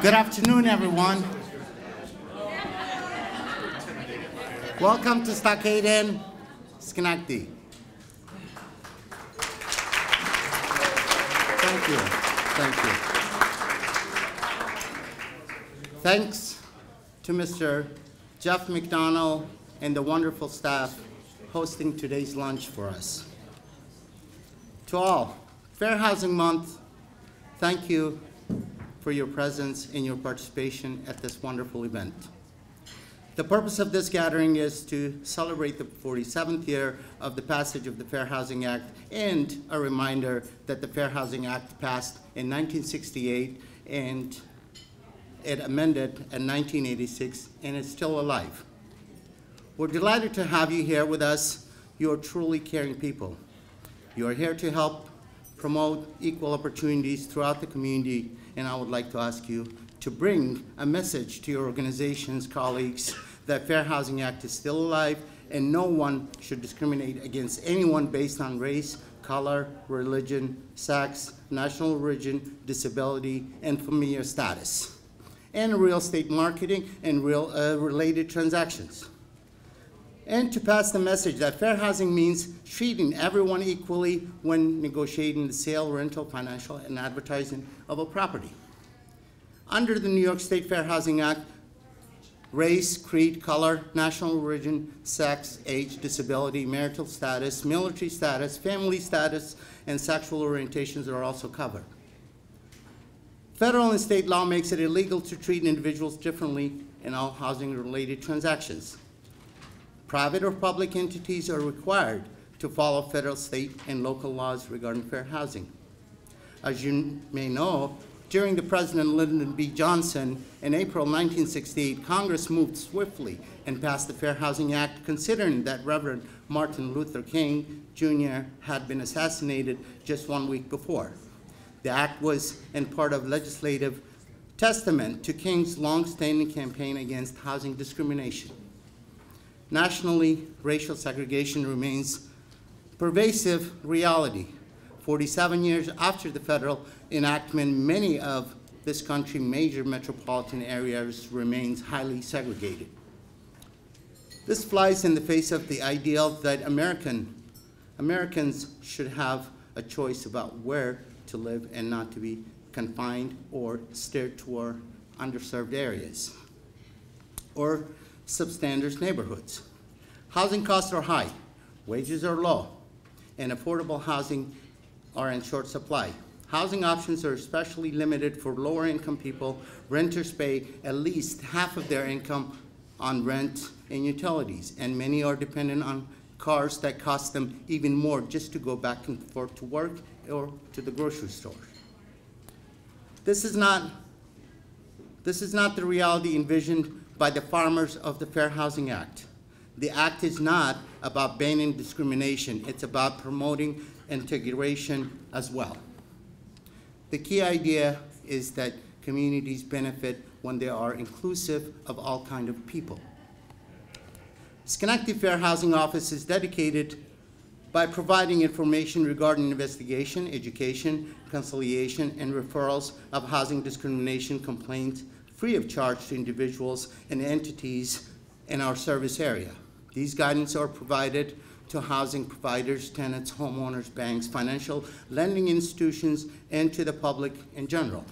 Good afternoon, everyone. Welcome to Stockade Inn, Schenectady. Thank you. Thank you. Thanks to Mr. Jeff McDonald and the wonderful staff hosting today's lunch for us. To all, Fair Housing Month, thank you for your presence and your participation at this wonderful event. The purpose of this gathering is to celebrate the 47th year of the passage of the Fair Housing Act and a reminder that the Fair Housing Act passed in 1968 and it amended in 1986 and it's still alive. We're delighted to have you here with us. You are truly caring people. You are here to help promote equal opportunities throughout the community, and I would like to ask you to bring a message to your organization's colleagues that Fair Housing Act is still alive and no one should discriminate against anyone based on race, color, religion, sex, national origin, disability, and familial status, and real estate marketing and related transactions. And to pass the message that fair housing means treating everyone equally when negotiating the sale, rental, financial, and advertising of a property. Under the New York State Fair Housing Act, race, creed, color, national origin, sex, age, disability, marital status, military status, family status, and sexual orientations are also covered. Federal and state law makes it illegal to treat individuals differently in all housing-related transactions. Private or public entities are required to follow federal, state, and local laws regarding fair housing. As you may know, during the President Lyndon B. Johnson in April 1968, Congress moved swiftly and passed the Fair Housing Act, considering that Reverend Martin Luther King Jr. had been assassinated just 1 week before. The act was in part of legislative testament to King's long-standing campaign against housing discrimination. Nationally, racial segregation remains a pervasive reality. 47 years after the federal enactment, many of this country's major metropolitan areas remains highly segregated. This flies in the face of the ideal that Americans should have a choice about where to live and not to be confined or steered toward underserved areas or substandard neighborhoods. Housing costs are high, wages are low, and affordable housing are in short supply. Housing options are especially limited for lower income people. Renters pay at least half of their income on rent and utilities, and many are dependent on cars that cost them even more just to go back and forth to work or to the grocery store. This is not the reality envisioned by the farmers of the Fair Housing Act. The act is not about banning discrimination. It's about promoting integration as well. The key idea is that communities benefit when they are inclusive of all kinds of people. Schenectady Fair Housing Office is dedicated by providing information regarding investigation, education, conciliation, and referrals of housing discrimination complaints free of charge to individuals and entities in our service area. These guidance are provided to housing providers, tenants, homeowners, banks, financial lending institutions, and to the public in general.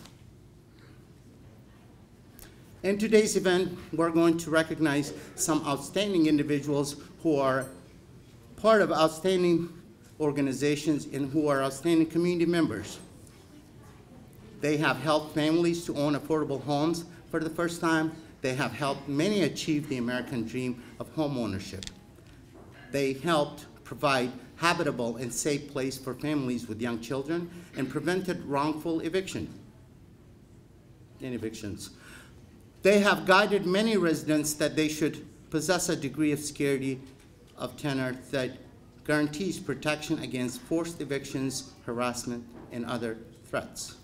In today's event, we're going to recognize some outstanding individuals who are part of outstanding organizations and who are outstanding community members. They have helped families to own affordable homes for the first time. They have helped many achieve the American dream of home ownership. They helped provide habitable and safe place for families with young children and prevented wrongful evictions. They have guided many residents that they should possess a degree of security of tenure that guarantees protection against forced evictions, harassment, and other threats.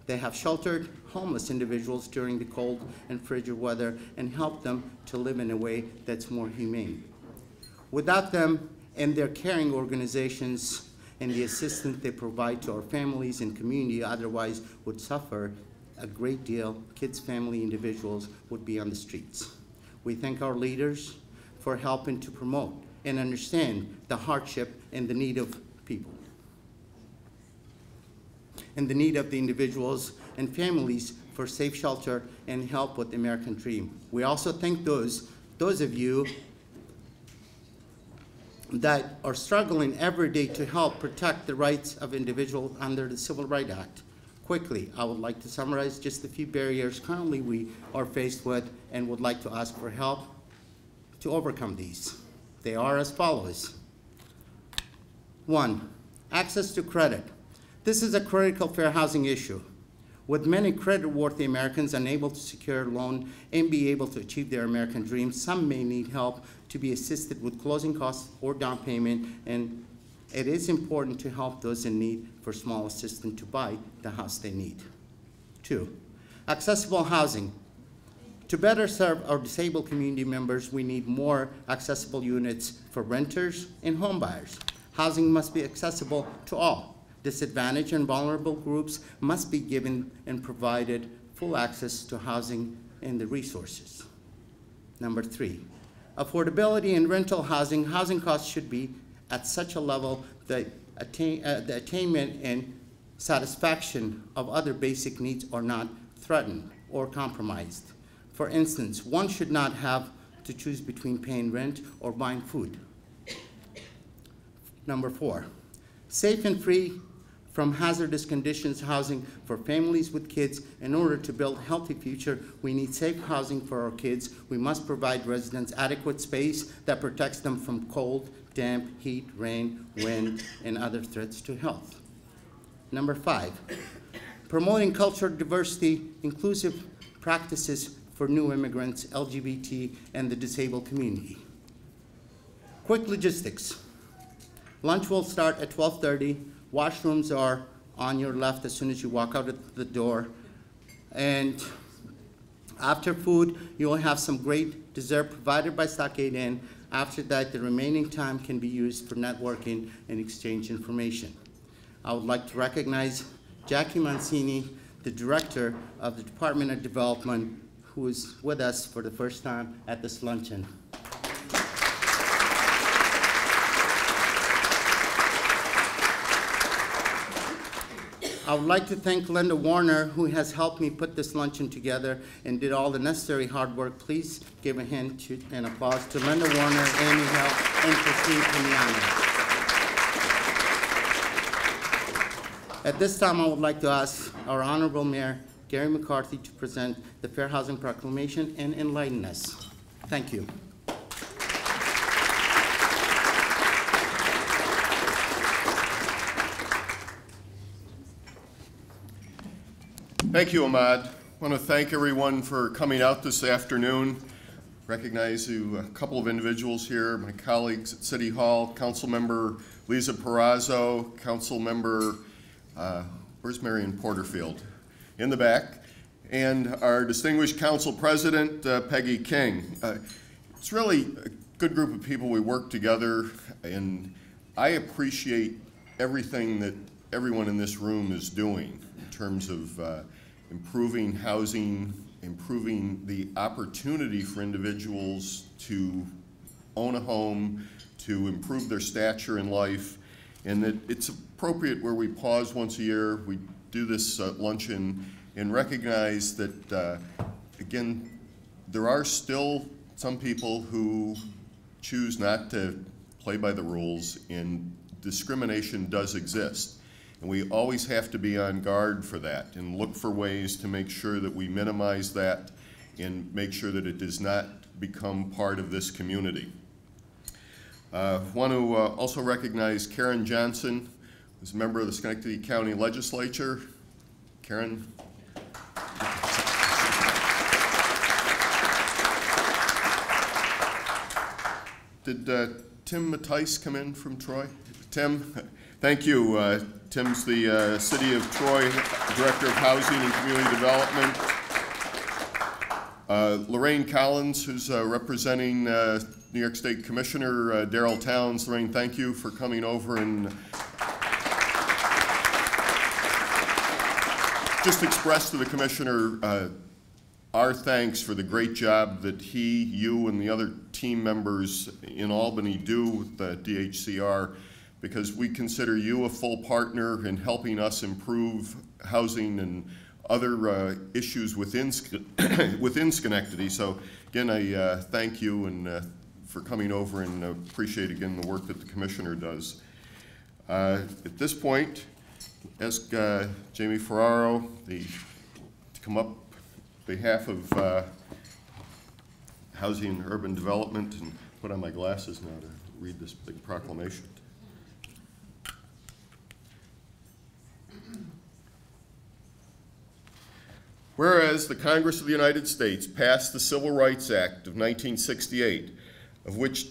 They have sheltered homeless individuals during the cold and frigid weather and helped them to live in a way that's more humane. Without them and their caring organizations and the assistance they provide to our families and community otherwise would suffer a great deal, kids, family, individuals would be on the streets. We thank our leaders for helping to promote and understand the hardship and the need of people, and the need of the individuals and families for safe shelter and help with the American dream. We also thank those of you that are struggling every day to help protect the rights of individuals under the Civil Rights Act. Quickly, I would like to summarize just a few barriers currently we are faced with and would like to ask for help to overcome these. They are as follows. 1, access to credit. This is a critical fair housing issue. With many credit-worthy Americans unable to secure a loan and be able to achieve their American dreams, some may need help to be assisted with closing costs or down payment, and it is important to help those in need for small assistance to buy the house they need. 2, accessible housing. To better serve our disabled community members, we need more accessible units for renters and home buyers. Housing must be accessible to all. Disadvantaged and vulnerable groups must be given and provided full access to housing and the resources. Number 3, affordability in rental housing. Housing costs should be at such a level that the attainment and satisfaction of other basic needs are not threatened or compromised. For instance, one should not have to choose between paying rent or buying food. Number 4, safe and free from hazardous conditions housing for families with kids. In order to build a healthy future, we need safe housing for our kids. We must provide residents adequate space that protects them from cold, damp, heat, rain, wind, and other threats to health. Number 5, promoting cultural diversity, inclusive practices for new immigrants, LGBT, and the disabled community. Quick logistics. Lunch will start at 12:30. Washrooms are on your left as soon as you walk out of the door. And after food, you will have some great dessert provided by Stockade Inn. After that, the remaining time can be used for networking and exchange information. I would like to recognize Jackie Mancini, the Director of the Department of Development, who is with us for the first time at this luncheon. I would like to thank Linda Warner, who has helped me put this luncheon together and did all the necessary hard work. Please give a hand and applause to Linda Warner, Amy Hill, and Christine Piniano. At this time, I would like to ask our Honorable Mayor, Gary McCarthy, to present the Fair Housing Proclamation and enlighten us. Thank you. Thank you, Ahmad. I want to thank everyone for coming out this afternoon. Recognize a couple of individuals here, my colleagues at City Hall, Councilmember Lisa Perazzo, Councilmember, where's Marion Porterfield? In the back, and our distinguished Council President, Peggy King. It's really a good group of people. We work together, and I appreciate everything that everyone in this room is doing in terms of improving housing, improving the opportunity for individuals to own a home, to improve their stature in life, and that it's appropriate where we pause once a year, we do this luncheon, and recognize that, again, there are still some people who choose not to play by the rules, and discrimination does exist. And we always have to be on guard for that and look for ways to make sure that we minimize that and make sure that it does not become part of this community. I want to also recognize Karen Johnson, who's a member of the Schenectady County Legislature. Karen. Did Tim Mattice come in from Troy? Tim, thank you. Tim's the City of Troy Director of Housing and Community Development. Lorraine Collins, who's representing New York State Commissioner Darrell Towns. Lorraine, thank you for coming over and just express to the Commissioner our thanks for the great job that he, you, and the other team members in Albany do with the DHCR, because we consider you a full partner in helping us improve housing and other issues within Schenectady. So again, I thank you and for coming over, and appreciate again the work that the Commissioner does. At this point, ask Jamie Ferraro to come up on behalf of Housing and Urban Development, and put on my glasses now to read this big proclamation. Whereas the Congress of the United States passed the Civil Rights Act of 1968, of which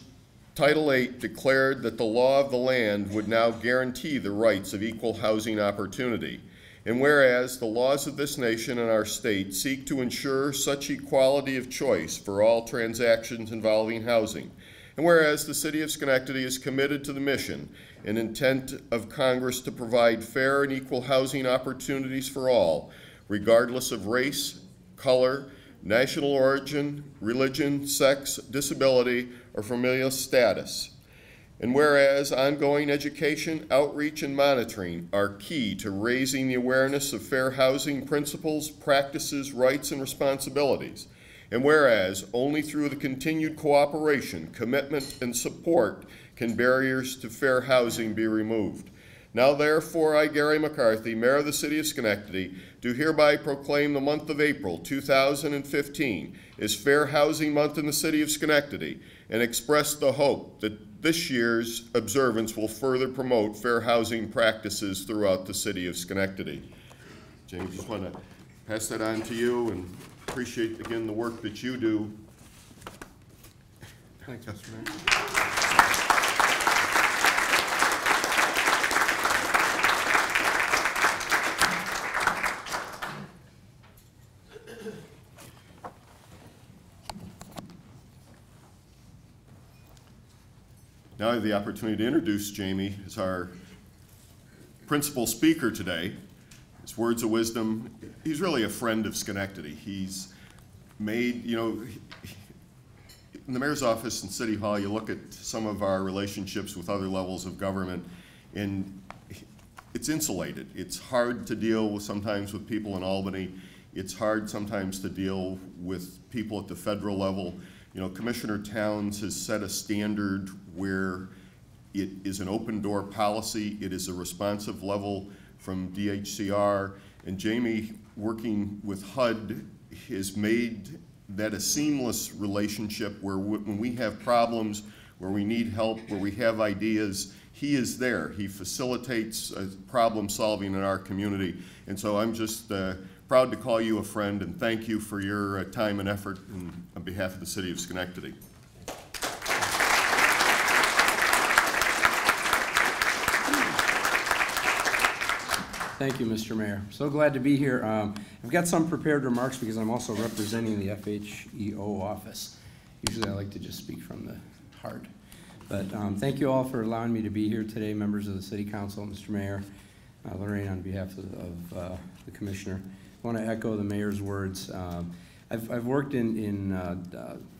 Title VIII declared that the law of the land would now guarantee the rights of equal housing opportunity. And whereas the laws of this nation and our state seek to ensure such equality of choice for all transactions involving housing. And whereas the City of Schenectady is committed to the mission and intent of Congress to provide fair and equal housing opportunities for all, regardless of race, color, national origin, religion, sex, disability, or familial status. And whereas ongoing education, outreach, and monitoring are key to raising the awareness of fair housing principles, practices, rights, and responsibilities. And whereas only through the continued cooperation, commitment, and support can barriers to fair housing be removed. Now therefore, I, Gary McCarthy, Mayor of the City of Schenectady, do hereby proclaim the month of April 2015 as Fair Housing Month in the City of Schenectady, and express the hope that this year's observance will further promote fair housing practices throughout the City of Schenectady. James, just want to pass that on to you, and appreciate again the work that you do. Thanks, Mr. Mayor. Now I have the opportunity to introduce Jamie as our principal speaker today. His words of wisdom, he's really a friend of Schenectady. He's made, you know, in the mayor's office and City Hall, you look at some of our relationships with other levels of government, and it's insulated. It's hard to deal with sometimes with people in Albany. It's hard sometimes to deal with people at the federal level. You know, Commissioner Towns has set a standard where it is an open door policy. It is a responsive level from DHCR. And Jamie, working with HUD, has made that a seamless relationship where when we have problems, where we need help, where we have ideas, he is there. He facilitates problem solving in our community. And so I'm just proud to call you a friend, and thank you for your time and effort on behalf of the City of Schenectady. Thank you, Mr. Mayor. So glad to be here. I've got some prepared remarks because I'm also representing the FHEO office. Usually I like to just speak from the heart. But thank you all for allowing me to be here today, members of the City Council, Mr. Mayor, Lorraine, on behalf of the Commissioner. I want to echo the Mayor's words. I've worked in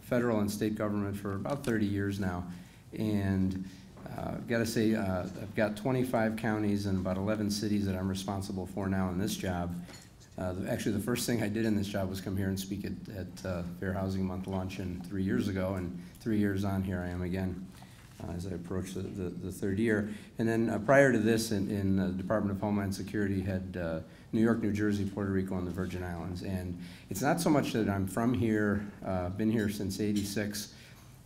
federal and state government for about 30 years now, and I've got to say I've got 25 counties and about 11 cities that I'm responsible for now in this job. Actually, the first thing I did in this job was come here and speak at Fair Housing Month Luncheon 3 years ago, and 3 years on, here I am again as I approach the third year. And then prior to this, in the Department of Homeland Security, had New York, New Jersey, Puerto Rico, and the Virgin Islands. And it's not so much that I'm from here, been here since '86,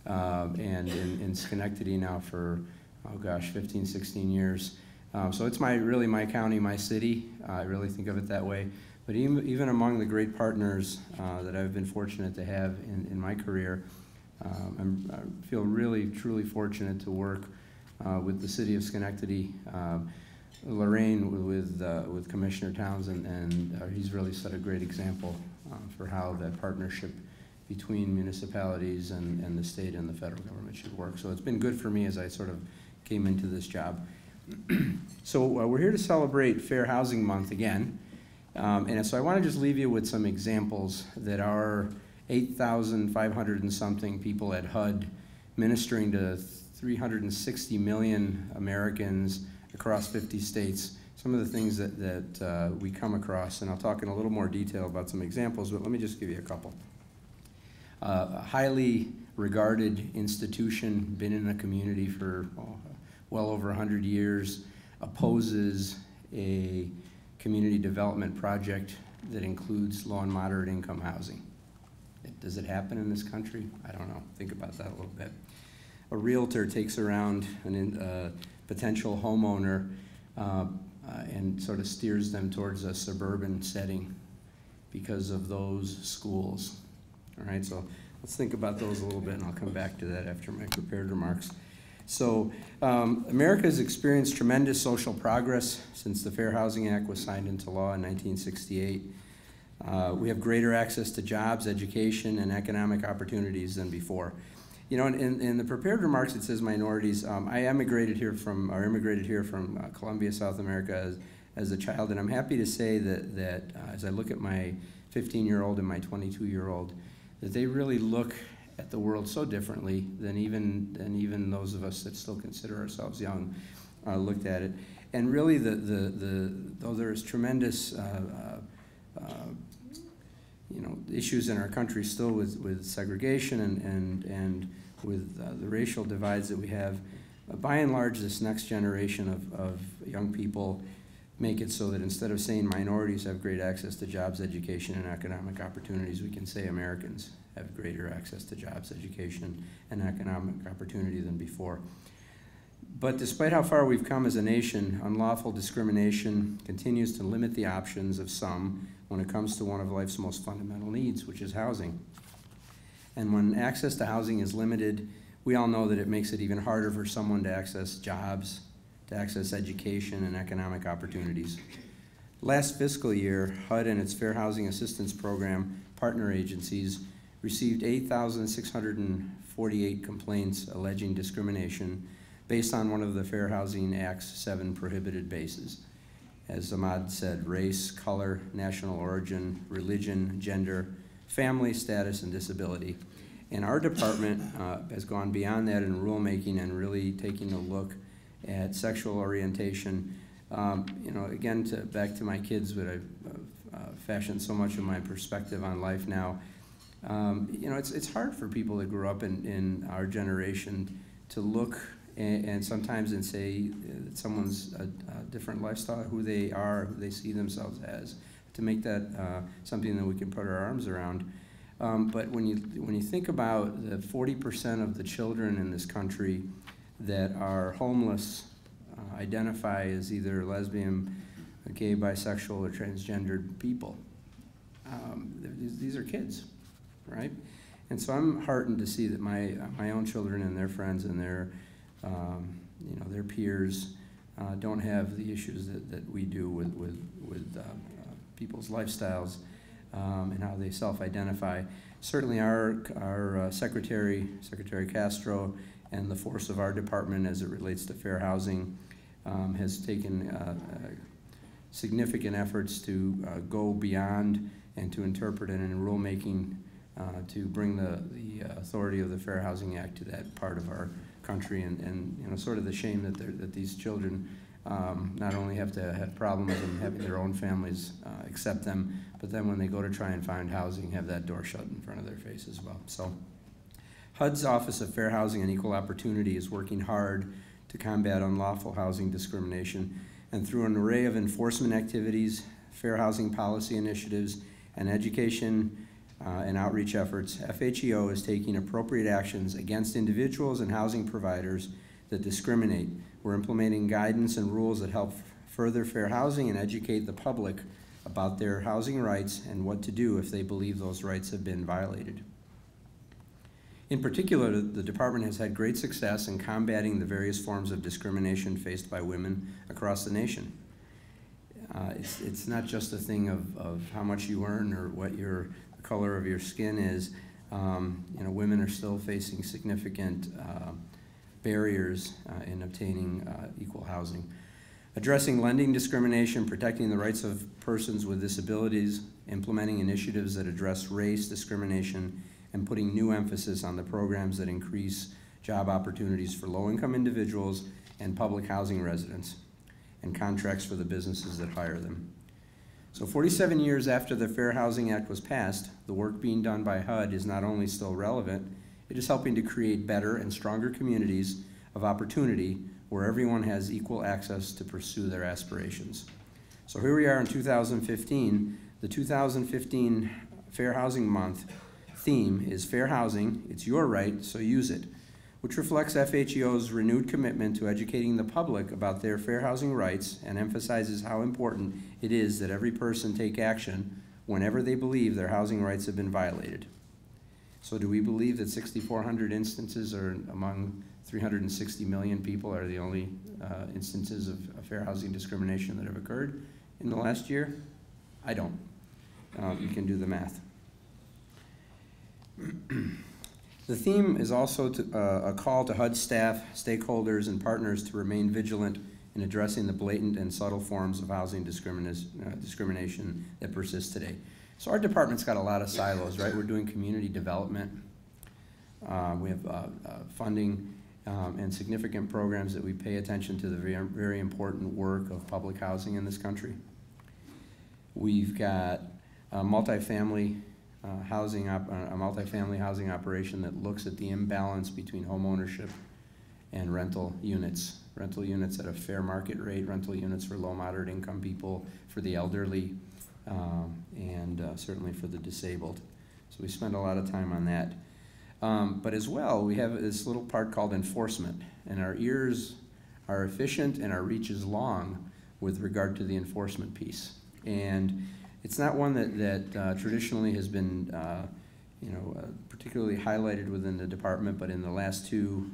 and in Schenectady now for, oh gosh, 15, 16 years. So it's really my county, my city. I really think of it that way. But even among the great partners that I've been fortunate to have in my career, I feel really, truly fortunate to work with the City of Schenectady, Lorraine with Commissioner Towns, and he's really set a great example for how that partnership between municipalities and the state and the federal government should work. So it's been good for me as I sort of came into this job. So we're here to celebrate Fair Housing Month again. And so I want to just leave you with some examples that our 8,500 and something people at HUD, ministering to 360 million Americans across 50 states, some of the things that we come across. And I'll talk in a little more detail about some examples, but let me just give you a couple. A highly regarded institution, been in the community for well over 100 years, opposes a community development project that includes low and moderate income housing. Does it happen in this country? I don't know. Think about that a little bit. A realtor takes around a potential homeowner and sort of steers them towards a suburban setting because of those schools. All right, so let's think about those a little bit, and I'll come back to that after my prepared remarks. So America has experienced tremendous social progress since the Fair Housing Act was signed into law in 1968. We have greater access to jobs, education, and economic opportunities than before. You know, in the prepared remarks, it says minorities. I immigrated here from Colombia, South America as a child, and I'm happy to say that as I look at my 15-year-old and my 22-year-old, that they really look at the world so differently than even those of us that still consider ourselves young looked at it. And really, though there is tremendous issues in our country still with segregation and with the racial divides that we have, by and large, this next generation of young people make it so that instead of saying minorities have great access to jobs, education, and economic opportunities, we can say Americans have greater access to jobs, education, and economic opportunity than before. But despite how far we've come as a nation, unlawful discrimination continues to limit the options of some when it comes to one of life's most fundamental needs, which is housing. And when access to housing is limited, we all know that it makes it even harder for someone to access jobs, to access education and economic opportunities. Last fiscal year, HUD and its Fair Housing Assistance Program partner agencies received 8,648 complaints alleging discrimination based on one of the Fair Housing Act's 7 prohibited bases. As Ahmad said, race, color, national origin, religion, gender, family, status, and disability. And our department has gone beyond that in rulemaking and really taking a look at sexual orientation. Again, back to my kids, but I've fashioned so much of my perspective on life now. It's hard for people that grew up in our generation to look and sometimes say that someone's a different lifestyle, who they are, who they see themselves as, to make that something that we can put our arms around. But when you think about the 40% of the children in this country that are homeless identify as either lesbian, gay, bisexual, or transgendered people, these are kids, right? And so I'm heartened to see that my own children and their friends and their peers don't have the issues that we do with people's lifestyles and how they self-identify. Certainly our Secretary Castro, and the force of our department as it relates to fair housing has taken significant efforts to go beyond and to interpret it in rulemaking to bring the authority of the Fair Housing Act to that part of our country, and sort of the shame that these children not only have to have problems in having their own families accept them, but then when they go to try and find housing, have that door shut in front of their face as well. So HUD's Office of Fair Housing and Equal Opportunity is working hard to combat unlawful housing discrimination, and through an array of enforcement activities, fair housing policy initiatives, and education and outreach efforts, FHEO is taking appropriate actions against individuals and housing providers that discriminate. We're implementing guidance and rules that help further fair housing and educate the public about their housing rights and what to do if they believe those rights have been violated. In particular, the department has had great success in combating the various forms of discrimination faced by women across the nation. It's not just a thing of how much you earn or what the color of your skin is. Women are still facing significant barriers in obtaining equal housing. addressing lending discrimination, protecting the rights of persons with disabilities, implementing initiatives that address race discrimination, and putting new emphasis on the programs that increase job opportunities for low-income individuals and public housing residents, and contracts for the businesses that hire them. So 47 years after the Fair Housing Act was passed, the work being done by HUD is not only still relevant, it is helping to create better and stronger communities of opportunity where everyone has equal access to pursue their aspirations. So here we are in 2015. The 2015 Fair Housing Month theme is Fair Housing, It's Your Right, So Use It, which reflects FHEO's renewed commitment to educating the public about their fair housing rights and emphasizes how important it is that every person take action whenever they believe their housing rights have been violated. So do we believe that 6,400 instances are among 360 million people are the only instances of fair housing discrimination that have occurred in the last year? I don't. You can do the math. The theme is also a call to HUD staff, stakeholders, and partners to remain vigilant in addressing the blatant and subtle forms of housing discrimination that persist today. So our department's got a lot of silos, right? We're doing community development. We have funding and significant programs that we pay attention to the very important work of public housing in this country. We've got a multifamily housing operation that looks at the imbalance between home ownership and rental units at a fair market rate, rental units for low moderate income people, for the elderly, and certainly for the disabled. So we spend a lot of time on that. But as well, we have this little part called enforcement, and our ears are efficient and our reach is long with regard to the enforcement piece. And it's not one that traditionally has been particularly highlighted within the department, but in the last two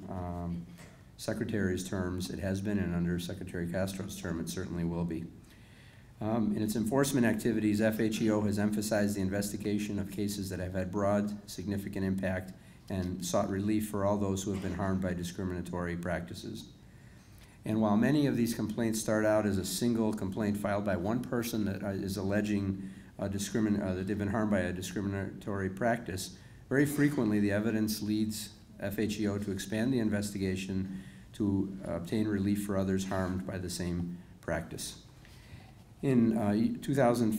secretaries' terms it has been, and under Secretary Castro's term it certainly will be. In its enforcement activities, FHEO has emphasized the investigation of cases that have had broad, significant impact and sought relief for all those who have been harmed by discriminatory practices. And while many of these complaints start out as a single complaint filed by one person that is alleging that they've been harmed by a discriminatory practice, very frequently the evidence leads FHEO to expand the investigation to obtain relief for others harmed by the same practice. In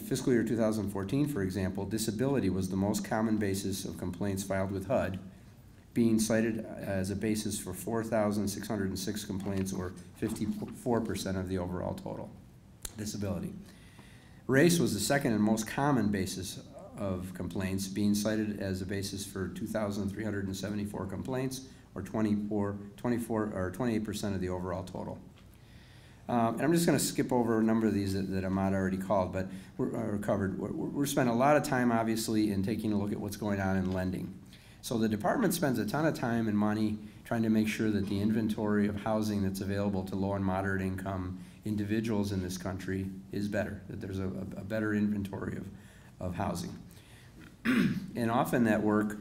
fiscal year 2014, for example, disability was the most common basis of complaints filed with HUD, being cited as a basis for 4,606 complaints, or 54% of the overall total. Disability. Race was the second and most common basis of complaints, being cited as a basis for 2,374 complaints, or 28% of the overall total. And I'm just going to skip over a number of these that Ahmad already called, but we're spending a lot of time, obviously, in taking a look at what's going on in lending. So the department spends a ton of time and money trying to make sure that the inventory of housing that's available to low and moderate income individuals in this country is better, that there's a better inventory of housing. And often that work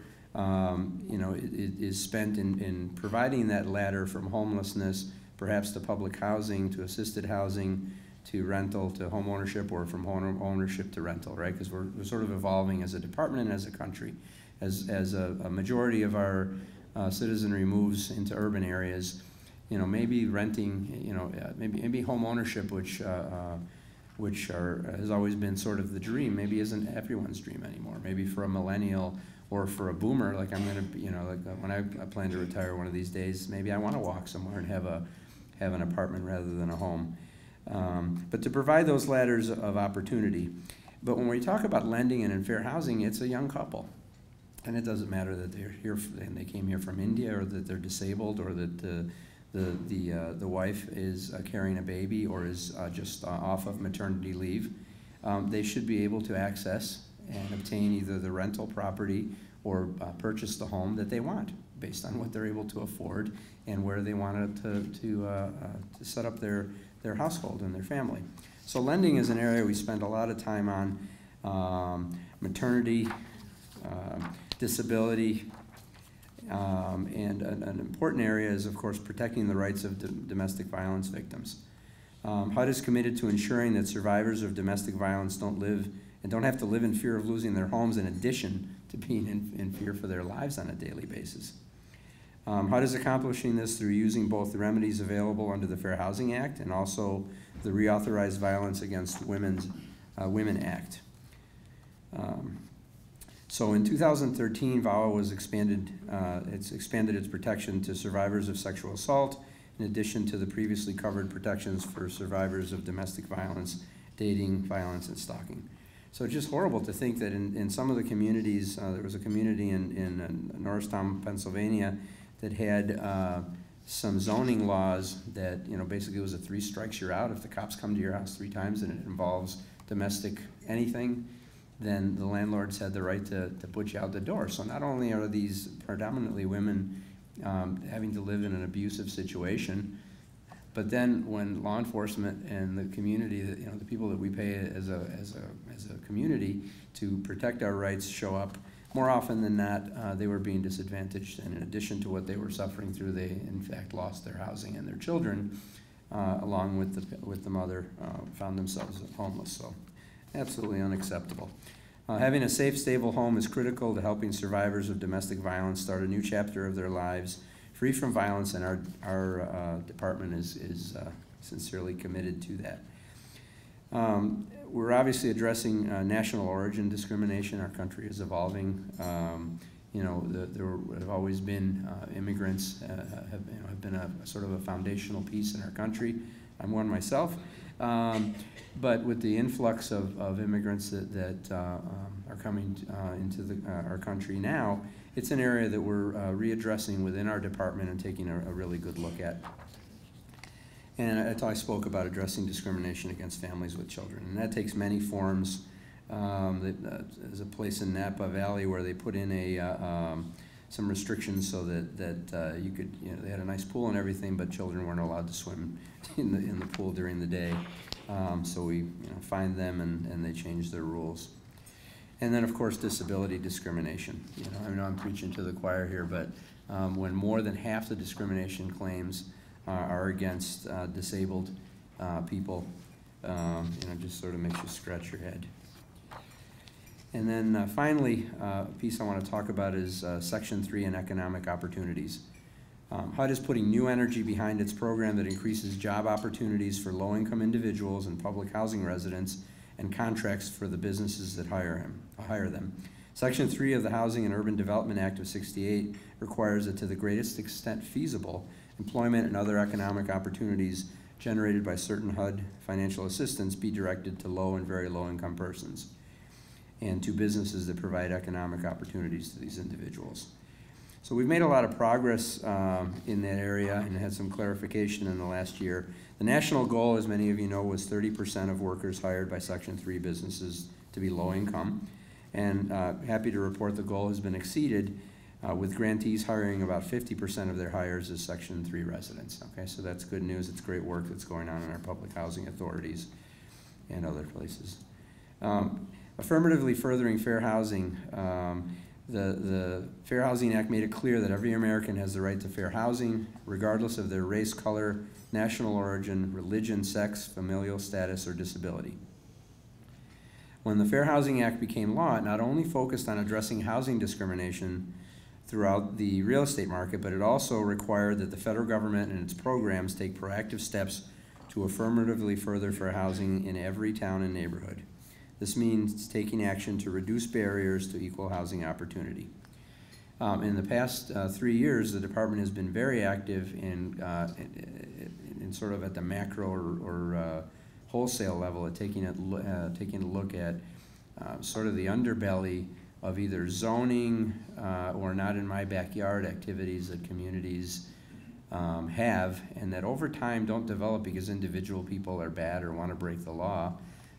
is spent in providing that ladder from homelessness, perhaps to public housing, to assisted housing, to rental, to home ownership, or from home ownership to rental, right? Because we're sort of evolving as a department and as a country. As a majority of our citizenry moves into urban areas, maybe renting, maybe home ownership, which has always been sort of the dream, maybe isn't everyone's dream anymore. Maybe for a millennial or for a boomer, like I'm gonna, like when I plan to retire one of these days, maybe I want to walk somewhere and have an apartment rather than a home. But to provide those ladders of opportunity. But when we talk about lending and in fair housing, it's a young couple. And it doesn't matter that they're here and they came here from India, or that they're disabled, or that the wife is carrying a baby, or is just off of maternity leave. They should be able to access and obtain either the rental property or purchase the home that they want, based on what they're able to afford and where they want to set up their household and their family. So lending is an area we spend a lot of time on. Maternity, disability, and an important area is, of course, protecting the rights of domestic violence victims. HUD is committed to ensuring that survivors of domestic violence don't have to live in fear of losing their homes in addition to being in fear for their lives on a daily basis. HUD is accomplishing this through using both the remedies available under the Fair Housing Act and also the Reauthorized Violence Against Women Act. So in 2013, VAWA was expanded its protection to survivors of sexual assault, in addition to the previously covered protections for survivors of domestic violence, dating, violence, and stalking. So it's just horrible to think that in some of the communities, there was a community in Norristown, Pennsylvania, that had some zoning laws that, basically it was a 3 strikes you're out. If the cops come to your house 3 times and it involves domestic anything, then the landlords had the right to put you out the door. So not only are these predominantly women having to live in an abusive situation, but then when law enforcement and the community, the people that we pay as a community to protect our rights show up, more often than not, they were being disadvantaged, and in addition to what they were suffering through, they in fact lost their housing, and their children, along with the mother, found themselves homeless. So absolutely unacceptable. Having a safe, stable home is critical to helping survivors of domestic violence start a new chapter of their lives free from violence, and our department is sincerely committed to that. We're obviously addressing national origin discrimination. Our country is evolving. There have always been immigrants have been a sort of a foundational piece in our country. I'm one myself. But with the influx of immigrants that are coming into our country now, it's an area that we're readdressing within our department and taking a really good look at. And I spoke about addressing discrimination against families with children, and that takes many forms. There's a place in Napa Valley where they put in some restrictions so that you could, they had a nice pool and everything, but children weren't allowed to swim in the pool during the day. So we fined them, and they changed their rules. And then, of course, disability discrimination. I know I'm preaching to the choir here, but when more than half the discrimination claims are against disabled people, just sort of makes you scratch your head. And then finally, a piece I want to talk about is Section 3 and economic opportunities. HUD is putting new energy behind its program that increases job opportunities for low-income individuals and public housing residents, and contracts for the businesses that hire them. Section 3 of the Housing and Urban Development Act of '68 requires that to the greatest extent feasible, employment and other economic opportunities generated by certain HUD financial assistance be directed to low and very low-income persons and to businesses that provide economic opportunities to these individuals. So we've made a lot of progress in that area and had some clarification in the last year. The national goal, as many of you know, was 30% of workers hired by Section 3 businesses to be low income. And happy to report the goal has been exceeded with grantees hiring about 50% of their hires as Section 3 residents. Okay, so that's good news. It's great work that's going on in our public housing authorities and other places. Affirmatively furthering fair housing. The Fair Housing Act made it clear that every American has the right to fair housing, regardless of their race, color, national origin, religion, sex, familial status, or disability. When the Fair Housing Act became law, it not only focused on addressing housing discrimination throughout the real estate market, but it also required that the federal government and its programs take proactive steps to affirmatively further fair housing in every town and neighborhood. This means taking action to reduce barriers to equal housing opportunity. In the past 3 years, the department has been very active in sort of at the macro or wholesale level at taking a look at sort of the underbelly of either zoning or not in my backyard activities that communities have, and that over time don't develop because individual people are bad or want to break the law,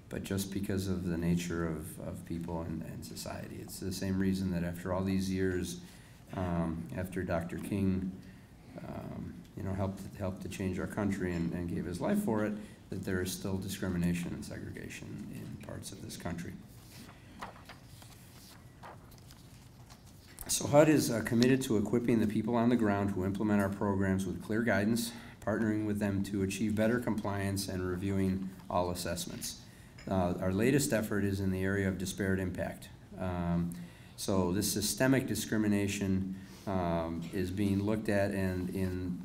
but just because of the nature of people and society. It's the same reason that after all these years, after Dr. King helped to change our country and gave his life for it, that there is still discrimination and segregation in parts of this country. So HUD is committed to equipping the people on the ground who implement our programs with clear guidance, partnering with them to achieve better compliance and reviewing all assessments. Our latest effort is in the area of disparate impact. So this systemic discrimination is being looked at, and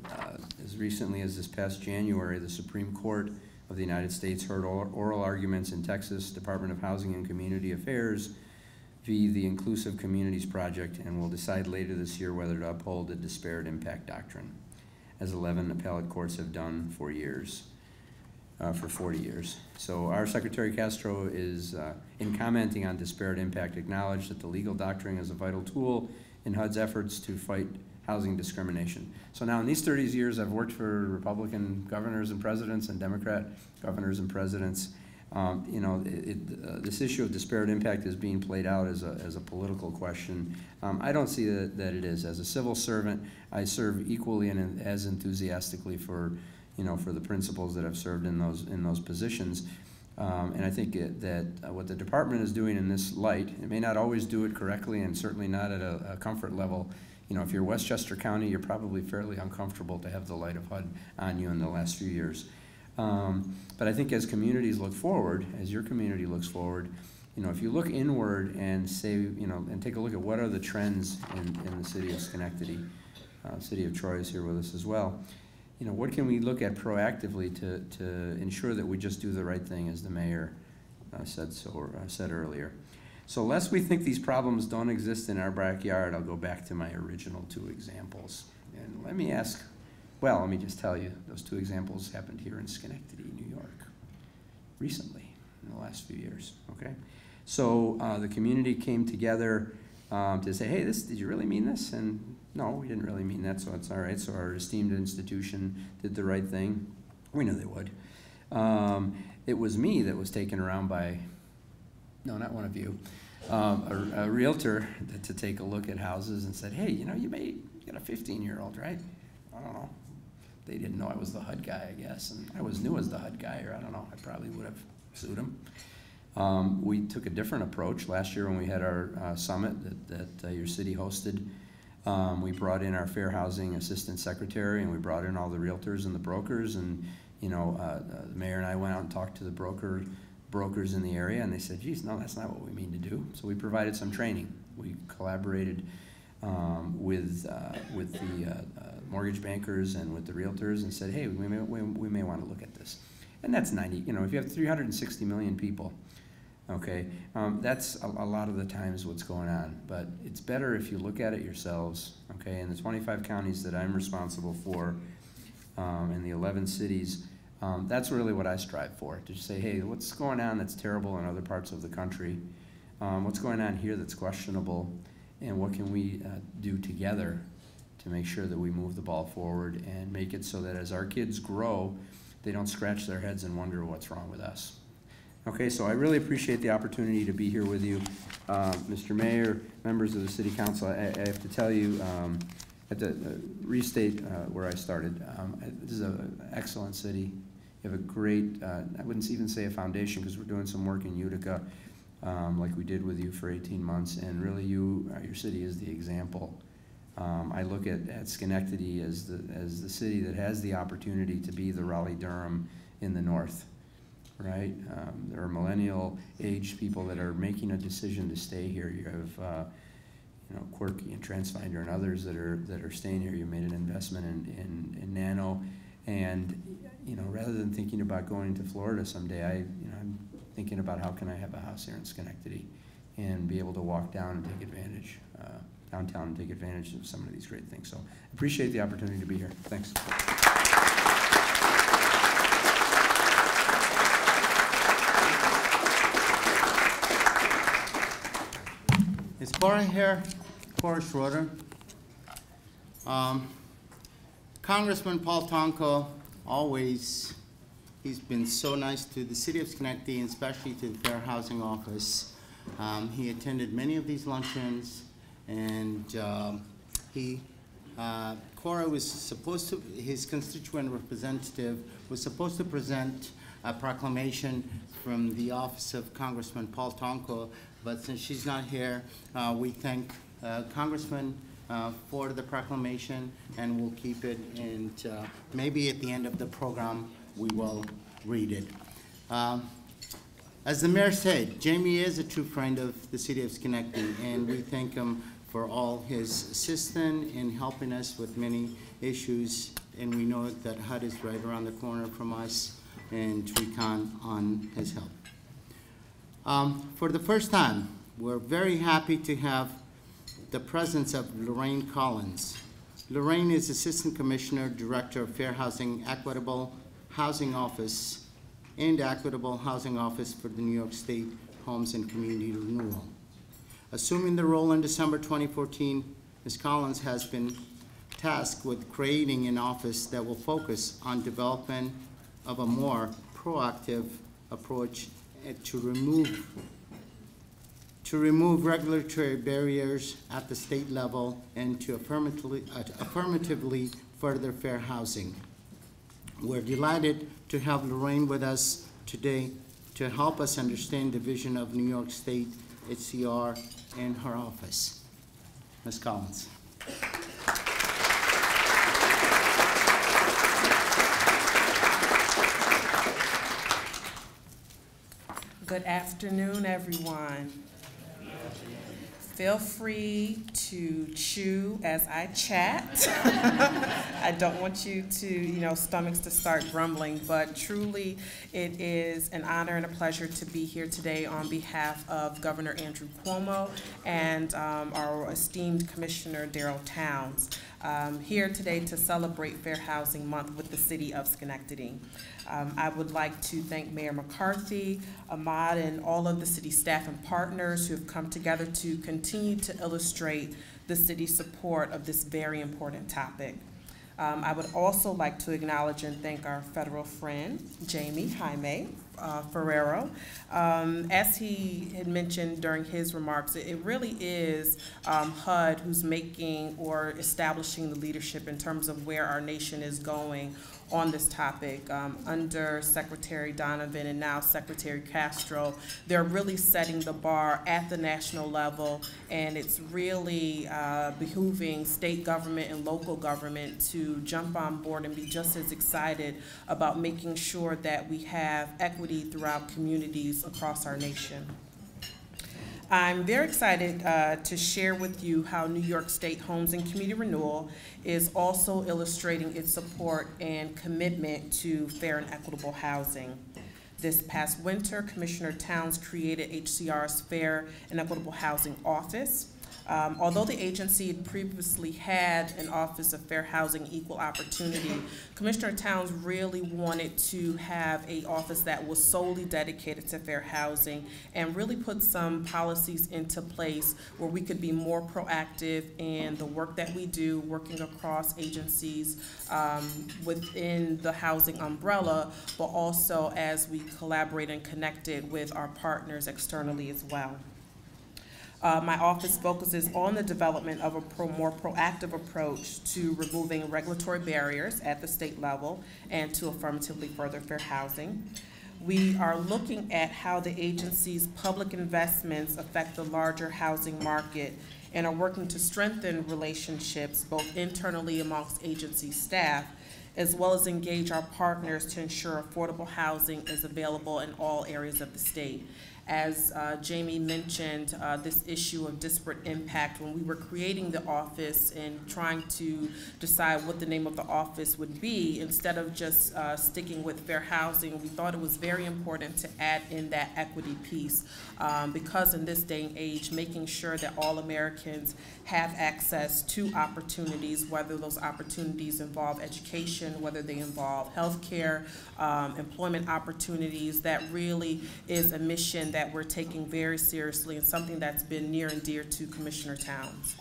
as recently as this past January, the Supreme Court of the United States heard oral arguments in Texas Department of Housing and Community Affairs via the Inclusive Communities Project, and will decide later this year whether to uphold the disparate impact doctrine, as 11 appellate courts have done for years, for 40 years. So our Secretary Castro is, in commenting on disparate impact, acknowledged that the legal doctrine is a vital tool in HUD's efforts to fight housing discrimination. So now in these 30 years, I've worked for Republican governors and presidents and Democrat governors and presidents. You know, this issue of disparate impact is being played out as a political question. I don't see that it is. As a civil servant, I serve equally and as enthusiastically for, you know, for the principles that I've served in those positions. And I think that what the department is doing in this light, it may not always do it correctly, and certainly not at a comfort level. You know, if you're Westchester County, you're probably fairly uncomfortable to have the light of HUD on you in the last few years. But I think as communities look forward, as your community looks forward, you know, if you look inward and say, you know, and take a look at what are the trends in the city of Schenectady, city of Troy is here with us as well. You know, what can we look at proactively to ensure that we just do the right thing, as the mayor said earlier. So lest we think these problems don't exist in our backyard, I'll go back to my original 2 examples. And let me just tell you, those 2 examples happened here in Schenectady, New York, recently, in the last few years, okay? So the community came together to say, hey, did you really mean this? And no, we didn't really mean that, so it's all right. So our esteemed institution did the right thing. We knew they would. It was me that was taken around by, no, not one of you, a realtor to take a look at houses and said, hey, you know, you got a 15-year-old, right? I don't know. They didn't know I was the HUD guy, I guess, and I was new as the HUD guy, or I don't know, I probably would have sued him. We took a different approach. Last year when we had our summit that your city hosted, we brought in our Fair Housing Assistant Secretary, and we brought in all the realtors and the brokers, and you know, the mayor and I went out and talked to the brokers in the area, and they said, geez, no, that's not what we mean to do. So we provided some training. We collaborated with the mortgage bankers and with the realtors and said, hey, we may want to look at this. And that's 90, you know, if you have 360 million people, okay, that's a lot of the times what's going on. But it's better if you look at it yourselves, okay, in the 25 counties that I'm responsible for, in the 11 cities, that's really what I strive for, to say, hey, what's going on that's terrible in other parts of the country? What's going on here that's questionable? And what can we do together to make sure that we move the ball forward and make it so that as our kids grow, they don't scratch their heads and wonder what's wrong with us. Okay, so I really appreciate the opportunity to be here with you. Mr. Mayor, members of the City Council, I have to tell you, at the restate where I started, this is an excellent city. You have a great, I wouldn't even say a foundation, because we're doing some work in Utica, like we did with you for 18 months, and really your city is the example. I look at Schenectady as the city that has the opportunity to be the Raleigh-Durham in the north, right? There are millennial-aged people that are making a decision to stay here. You have, you know, Quirky and Transfinder and others that are staying here. You made an investment in Nano, and you know, rather than thinking about going to Florida someday, I'm thinking about how can I have a house here in Schenectady and be able to walk down and take advantage. Downtown and take advantage of some of these great things. So I appreciate the opportunity to be here. Thanks. Is Cora here? Cora Schroeder. Congressman Paul Tonko, always, he's been so nice to the city of Schenectady and especially to the Fair Housing Office. He attended many of these luncheons, and Cora was supposed to, his constituent representative was supposed to present a proclamation from the office of Congressman Paul Tonko, but since she's not here, we thank Congressman for the proclamation, and we'll keep it, and maybe at the end of the program, we will read it. As the mayor said, Jamie is a true friend of the city of Schenectady, and we thank him for all his assistance in helping us with many issues, and we know that HUD is right around the corner from us, and we count on his help. For the first time, we're very happy to have the presence of Lorraine Collins. Lorraine is Assistant Commissioner, Director of Fair Housing, Equitable Housing Office, and Equitable Housing Office for the New York State Homes and Community Renewal. Assuming the role in December 2014, Ms. Collins has been tasked with creating an office that will focus on development of a more proactive approach to remove regulatory barriers at the state level and to affirmatively further fair housing. We're delighted to have Lorraine with us today to help us understand the vision of New York State HCR and her office. Ms. Collins. Good afternoon, everyone. Feel free to chew as I chat. I don't want you to, stomachs to start grumbling, but truly it is an honor and a pleasure to be here today on behalf of Governor Andrew Cuomo and our esteemed Commissioner Darrell Towns. Here today to celebrate Fair Housing Month with the City of Schenectady. I would like to thank Mayor McCarthy, Ahmad, and all of the city staff and partners who have come together to continue to illustrate the city's support of this very important topic. I would also like to acknowledge and thank our federal friend, Jaime Ferrero. As he had mentioned during his remarks, it really is HUD who's making or establishing the leadership in terms of where our nation is going on this topic. Under Secretary Donovan and now Secretary Castro, they're really setting the bar at the national level, and it's really behooving state government and local government to jump on board and be just as excited about making sure that we have equity throughout communities across our nation. I'm very excited to share with you how New York State Homes and Community Renewal is also illustrating its support and commitment to fair and equitable housing. This past winter, Commissioner Towns created HCR's Fair and Equitable Housing Office. Although the agency had previously had an Office of Fair Housing Equal Opportunity, Commissioner Towns really wanted to have an office that was solely dedicated to fair housing and really put some policies into place where we could be more proactive in the work that we do, working across agencies within the housing umbrella, but also as we collaborate and connected with our partners externally as well. My office focuses on the development of a more proactive approach to removing regulatory barriers at the state level and to affirmatively further fair housing. We are looking at how the agency's public investments affect the larger housing market and are working to strengthen relationships both internally amongst agency staff as well as engage our partners to ensure affordable housing is available in all areas of the state. As Jamie mentioned, this issue of disparate impact, when we were creating the office and trying to decide what the name of the office would be, instead of just sticking with fair housing, we thought it was very important to add in that equity piece because in this day and age, making sure that all Americans have access to opportunities, whether those opportunities involve education, whether they involve healthcare, employment opportunities, that really is a mission that we're taking very seriously and something that's been near and dear to Commissioner Towns.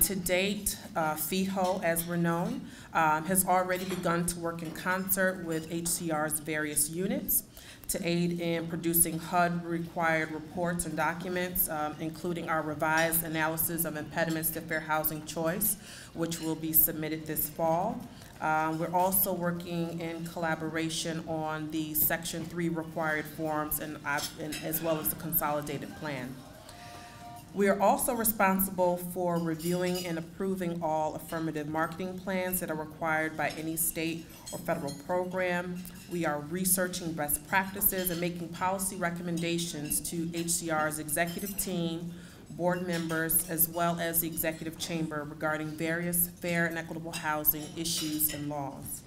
To date, FEHO, as we're known, has already begun to work in concert with HCR's various units to aid in producing HUD-required reports and documents, including our revised analysis of impediments to fair housing choice, which will be submitted this fall. We're also working in collaboration on the Section 3 required forms and as well as the consolidated plan. We are also responsible for reviewing and approving all affirmative marketing plans that are required by any state or federal program. We are researching best practices and making policy recommendations to HCR's executive team, board members, as well as the executive chamber regarding various fair and equitable housing issues and laws.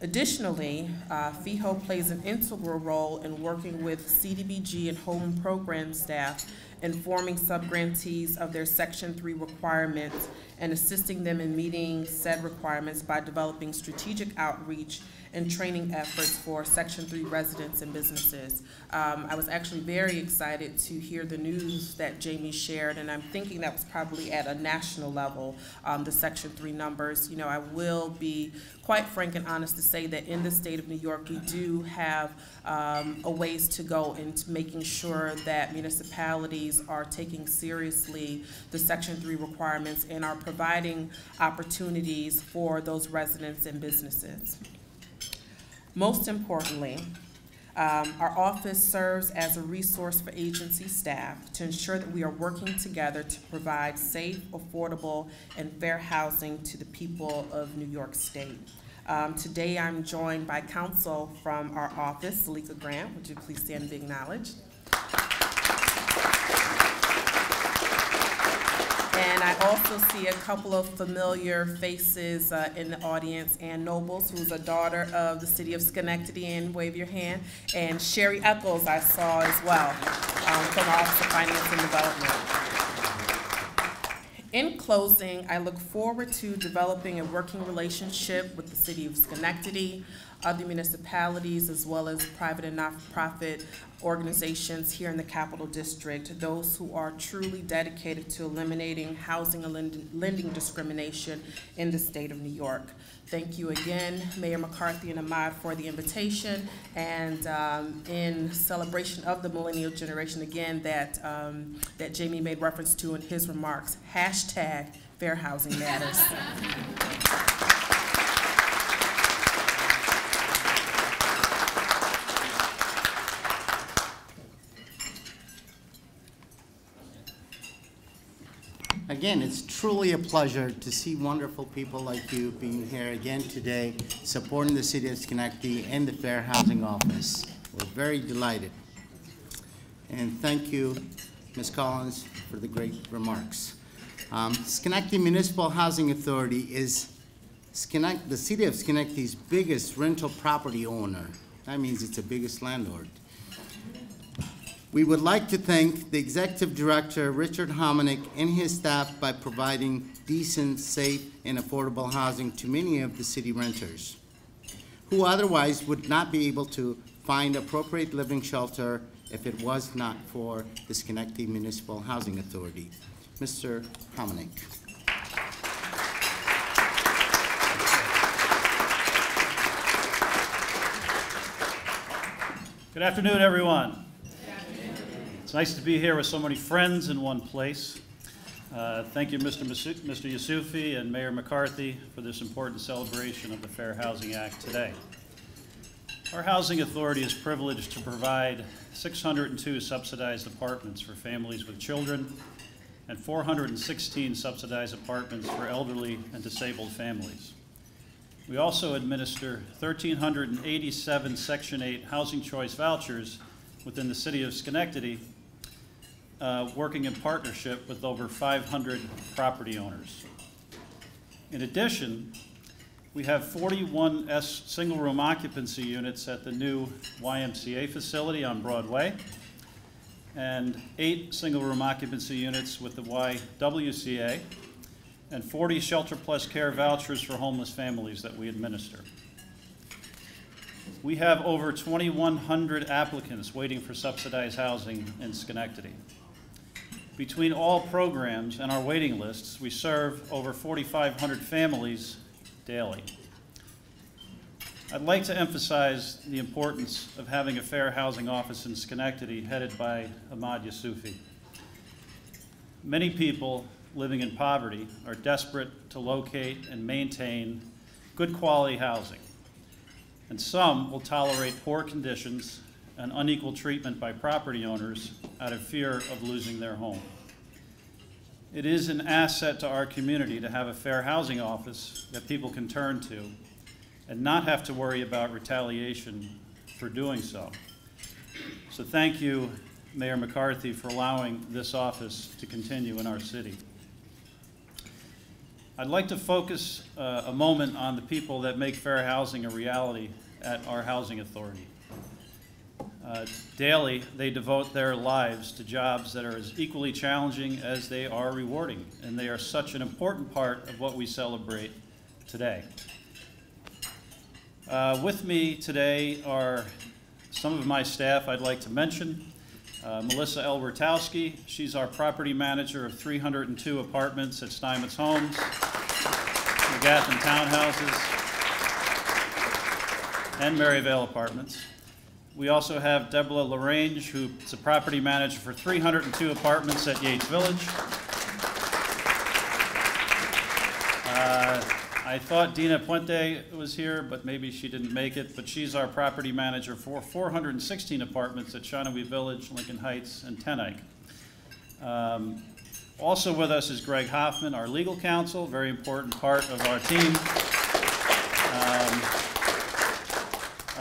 Additionally, FEHO plays an integral role in working with CDBG and home program staff, informing subgrantees of their Section 3 requirements and assisting them in meeting said requirements by developing strategic outreach and training efforts for Section 3 residents and businesses. I was actually very excited to hear the news that Jamie shared, and I'm thinking that was probably at a national level, the Section 3 numbers. You know, I will be quite frank and honest to say that in the state of New York, we do have a ways to go into making sure that municipalities are taking seriously the Section 3 requirements and are providing opportunities for those residents and businesses. Most importantly, our office serves as a resource for agency staff to ensure that we are working together to provide safe, affordable, and fair housing to the people of New York State. Today I'm joined by counsel from our office, Salika Grant. Would you please stand and be acknowledged? And I also see a couple of familiar faces in the audience. Ann Nobles, who's a daughter of the city of Schenectady, and wave your hand. And Sherry Eccles I saw as well from our Office of Finance and Development. In closing, I look forward to developing a working relationship with the city of Schenectady, other municipalities, as well as private and not-for-profit organizations here in the Capital District, those who are truly dedicated to eliminating housing and lending discrimination in the state of New York. Thank you again, Mayor McCarthy and Ahmad, for the invitation, and in celebration of the millennial generation, again, that Jamie made reference to in his remarks, hashtag Fair Housing Matters. Again, it's truly a pleasure to see wonderful people like you being here again today, supporting the city of Schenectady and the Fair Housing Office. We're very delighted. And thank you, Ms. Collins, for the great remarks. Schenectady Municipal Housing Authority is the city of Schenectady's biggest rental property owner. That means it's the biggest landlord. We would like to thank the Executive Director, Richard Hominick, and his staff by providing decent, safe, and affordable housing to many of the city renters who otherwise would not be able to find appropriate living shelter if it was not for the Schenectady Municipal Housing Authority. Mr. Hominick. Good afternoon, everyone. It's nice to be here with so many friends in one place. Thank you, Mr. Yusufi and Mayor McCarthy, for this important celebration of the Fair Housing Act today. Our housing authority is privileged to provide 602 subsidized apartments for families with children and 416 subsidized apartments for elderly and disabled families. We also administer 1,387 Section 8 Housing Choice vouchers within the city of Schenectady, working in partnership with over 500 property owners. In addition, we have 41 single-room occupancy units at the new YMCA facility on Broadway, and 8 single-room occupancy units with the YWCA, and 40 Shelter Plus Care vouchers for homeless families that we administer. We have over 2,100 applicants waiting for subsidized housing in Schenectady. Between all programs and our waiting lists, we serve over 4,500 families daily. I'd like to emphasize the importance of having a fair housing office in Schenectady headed by Ahmad Yusufi. Many people living in poverty are desperate to locate and maintain good quality housing, and some will tolerate poor conditions and unequal treatment by property owners out of fear of losing their home. It is an asset to our community to have a fair housing office that people can turn to and not have to worry about retaliation for doing so. So thank you, Mayor McCarthy, for allowing this office to continue in our city. I'd like to focus a moment on the people that make fair housing a reality at our housing authority. Daily, they devote their lives to jobs that are as equally challenging as they are rewarding, and they are such an important part of what we celebrate today. With me today are some of my staff I'd like to mention. Melissa Elbertowski, she's our property manager of 302 apartments at Steinmetz Homes, McGaffin Townhouses, and Maryvale Apartments. We also have Deborah LaRange, who's a property manager for 302 apartments at Yates Village. I thought Dina Puente was here, but maybe she didn't make it, but she's our property manager for 416 apartments at Shawnee Village, Lincoln Heights, and Tenike. Also with us is Greg Hoffman, our legal counsel, very important part of our team.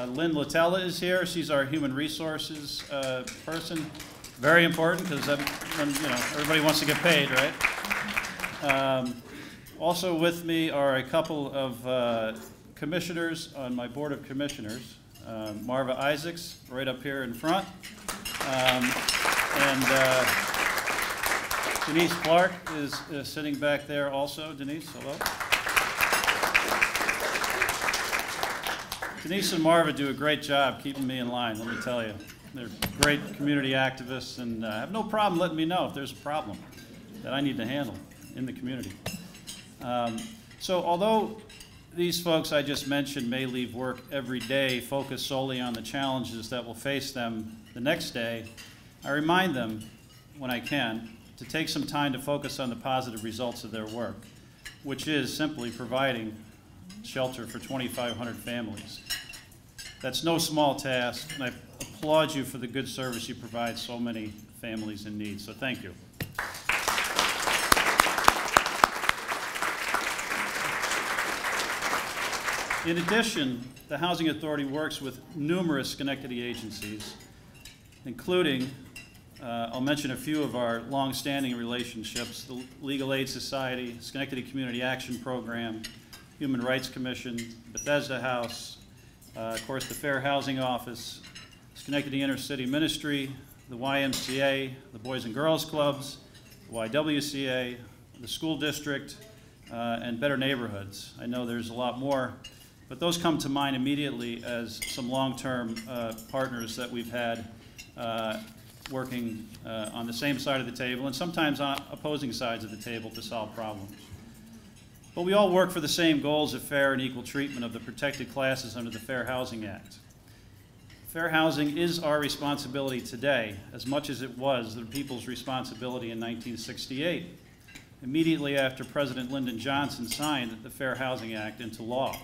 Lynn Latella is here. She's our human resources person. Very important because everybody wants to get paid, right? Also with me are a couple of commissioners on my board of commissioners. Marva Isaacs, right up here in front. And Denise Clark is sitting back there also. Denise, hello. Denise and Marva do a great job keeping me in line, let me tell you. They're great community activists and have no problem letting me know if there's a problem that I need to handle in the community. So although these folks I just mentioned may leave work every day focused solely on the challenges that will face them the next day, I remind them, when I can, to take some time to focus on the positive results of their work, which is simply providing shelter for 2,500 families. That's no small task, and I applaud you for the good service you provide so many families in need, so thank you. In addition, the Housing Authority works with numerous Schenectady agencies, including, I'll mention a few of our long-standing relationships, the Legal Aid Society, Schenectady Community Action Program, Human Rights Commission, Bethesda House, of course the Fair Housing Office, Schenectady Inner City Ministry, the YMCA, the Boys and Girls Clubs, the YWCA, the school district, and Better Neighborhoods. I know there's a lot more, but those come to mind immediately as some long-term partners that we've had working on the same side of the table and sometimes on opposing sides of the table to solve problems. But we all work for the same goals of fair and equal treatment of the protected classes under the Fair Housing Act. Fair housing is our responsibility today as much as it was the people's responsibility in 1968, immediately after President Lyndon Johnson signed the Fair Housing Act into law.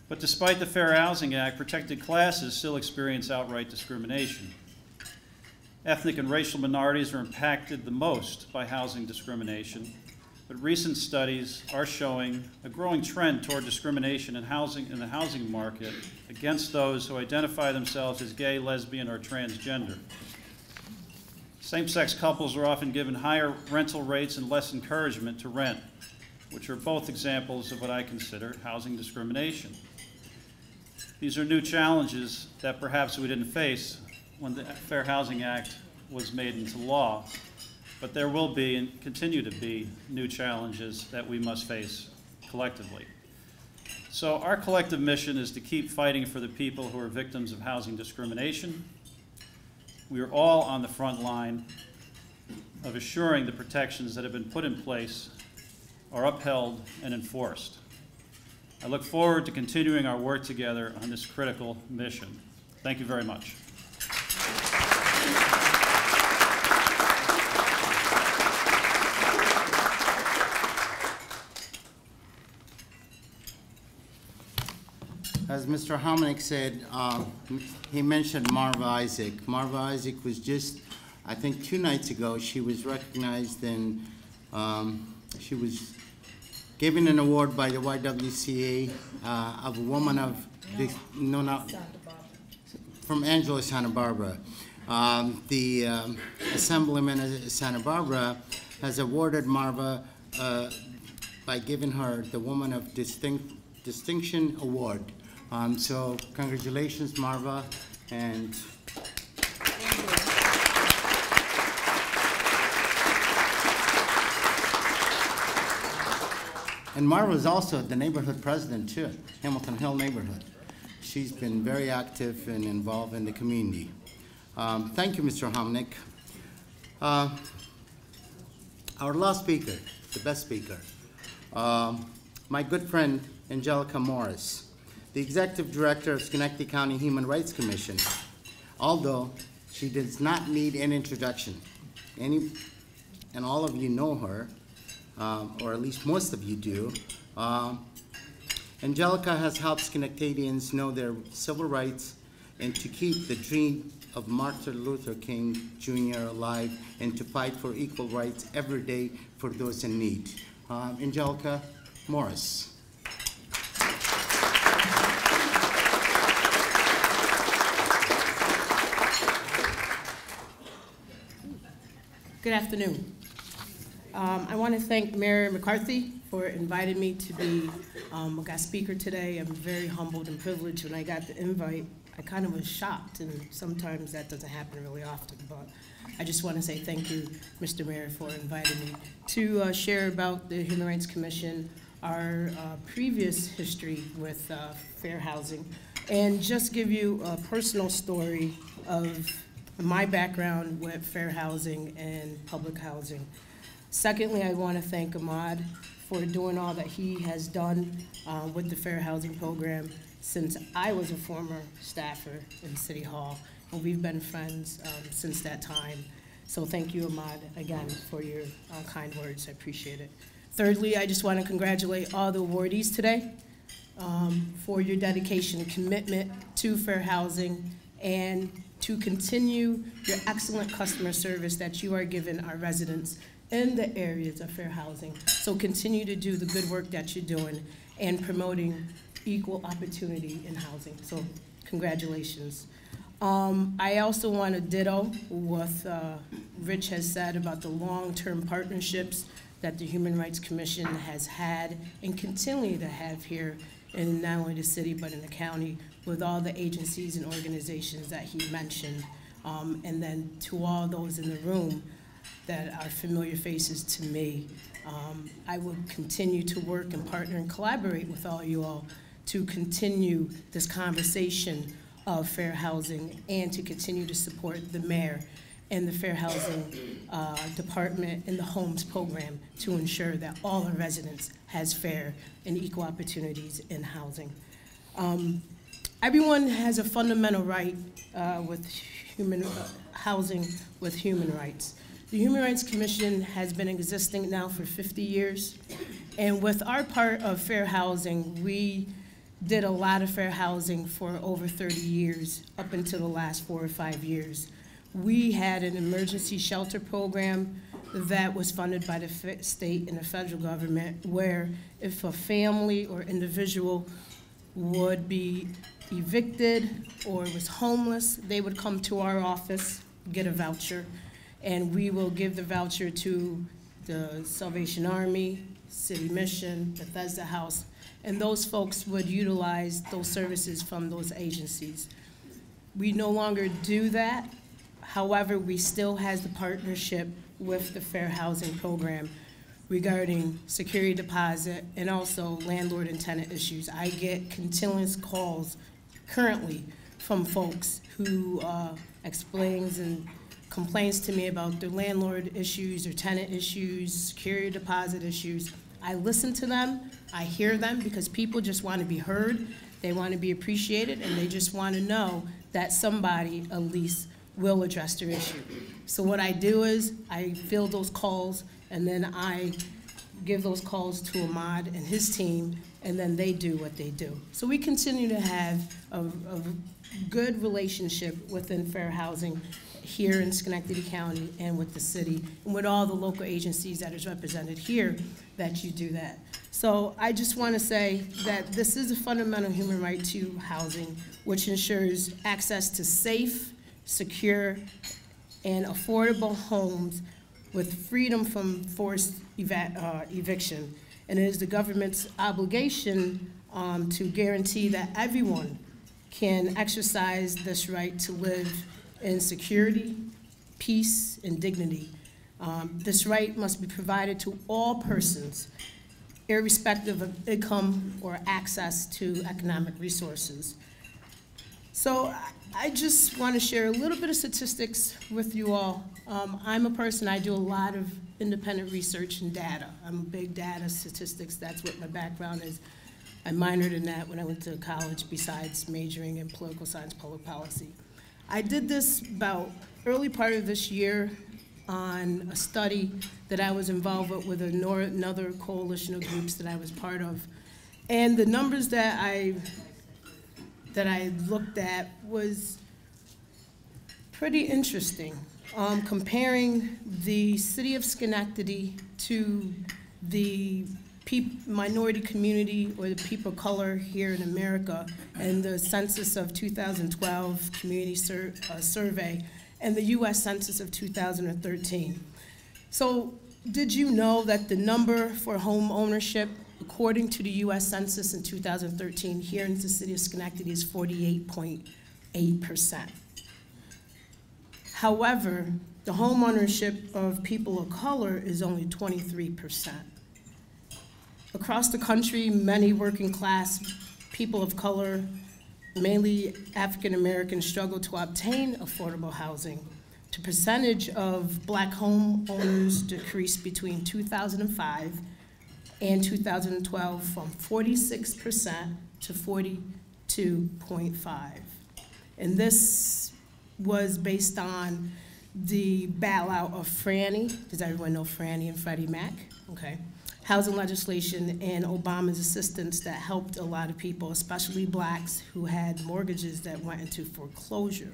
But despite the Fair Housing Act, protected classes still experience outright discrimination. Ethnic and racial minorities are impacted the most by housing discrimination, but recent studies are showing a growing trend toward discrimination in the housing market against those who identify themselves as gay, lesbian, or transgender. Same-sex couples are often given higher rental rates and less encouragement to rent, which are both examples of what I consider housing discrimination. These are new challenges that perhaps we didn't face when the Fair Housing Act was made into law, but there will be and continue to be new challenges that we must face collectively. So our collective mission is to keep fighting for the people who are victims of housing discrimination. We are all on the front line of assuring the protections that have been put in place are upheld and enforced. I look forward to continuing our work together on this critical mission. Thank you very much. As Mr. Hominick said, he mentioned Marva Isaac. Marva Isaac was just I think 2 nights ago, she was recognized and she was given an award by the YWCA of a woman of, from Angela, Santa Barbara. The Assemblyman of Santa Barbara has awarded Marva by giving her the Woman of Distinction Award. So congratulations, Marva, and Marva is also the neighborhood president too, Hamilton Hill neighborhood. She's been very active and involved in the community. Thank you, Mr. Homnick. Our last speaker, the best speaker, my good friend, Angelica Morris, the Executive Director of Schenectady County Human Rights Commission, although she does not need an introduction. And all of you know her, or at least most of you do. Angelica has helped Schenectadians know their civil rights and to keep the dream of Martin Luther King Jr. alive and to fight for equal rights every day for those in need. Angelica Morris. Good afternoon. I want to thank Mayor McCarthy for inviting me to be a guest speaker today. I'm very humbled and privileged. When I got the invite, I kind of was shocked, and sometimes that doesn't happen really often, but I just want to say thank you, Mr. Mayor, for inviting me to share about the Human Rights Commission, our previous history with fair housing, and just give you a personal story of my background with fair housing and public housing. Secondly, I want to thank Ahmad for doing all that he has done with the Fair Housing Program since I was a former staffer in City Hall, and we've been friends since that time. So thank you, Ahmad, again, for your kind words. I appreciate it. Thirdly, I just want to congratulate all the awardees today for your dedication and commitment to fair housing and to continue your excellent customer service that you are giving our residents in the areas of fair housing. So continue to do the good work that you're doing and promoting equal opportunity in housing. So congratulations. I also want to ditto what Rich has said about the long-term partnerships that the Human Rights Commission has had and continue to have here in not only the city but in the county with all the agencies and organizations that he mentioned. And then to all those in the room that are familiar faces to me, I will continue to work and partner and collaborate with all you all to continue this conversation of fair housing and to continue to support the mayor and the Fair Housing Department and the Homes Program to ensure that all our residents has fair and equal opportunities in housing. Everyone has a fundamental right with housing with human rights. The Human Rights Commission has been existing now for 50 years, and with our part of fair housing, we did a lot of fair housing for over 30 years, up until the last 4 or 5 years. We had an emergency shelter program that was funded by the state and the federal government, where if a family or individual would be evicted or was homeless, they would come to our office, get a voucher, and we will give the voucher to the Salvation Army, City Mission, Bethesda House, and those folks would utilize those services from those agencies. We no longer do that. However, we still has the partnership with the Fair Housing Program regarding security deposit and also landlord and tenant issues. I get continuous calls currently from folks who explains and complains to me about their landlord issues or tenant issues, security deposit issues. I listen to them, I hear them, because people just want to be heard, they want to be appreciated, and they just want to know that somebody at least will address their issue. So what I do is I field those calls, and then I give those calls to Ahmad and his team, and then they do what they do. So we continue to have a good relationship within fair housing here in Schenectady County and with the city, and with all the local agencies that is represented here, that you do that. So I just want to say that this is a fundamental human right to housing, which ensures access to safe, secure, and affordable homes with freedom from forced eviction. And it is the government's obligation to guarantee that everyone can exercise this right to live in security, peace, and dignity. This right must be provided to all persons, irrespective of income or access to economic resources. So I just want to share a little bit of statistics with you all. I'm a person, I do a lot of independent research and data. I'm a big data statistics, that's what my background is. I minored in that when I went to college, besides majoring in political science, public policy. I did this about early part of this year on a study that I was involved with another coalition of groups that I was part of. And the numbers that I looked at was pretty interesting. Comparing the city of Schenectady to the minority community or the people of color here in America, and the census of 2012 community survey, and the US Census of 2013. So did you know that the number for home ownership, according to the US Census in 2013, here in the city of Schenectady is 48.8%. However, the home ownership of people of color is only 23%. Across the country, many working class people of color, mainly African Americans, struggle to obtain affordable housing. The percentage of black homeowners decreased between 2005 and 2012 from 46% to 42.5%. And this was based on the bailout of Franny. Does everyone know Franny and Freddie Mac? Okay. Housing legislation and Obama's assistance that helped a lot of people, especially blacks who had mortgages that went into foreclosure.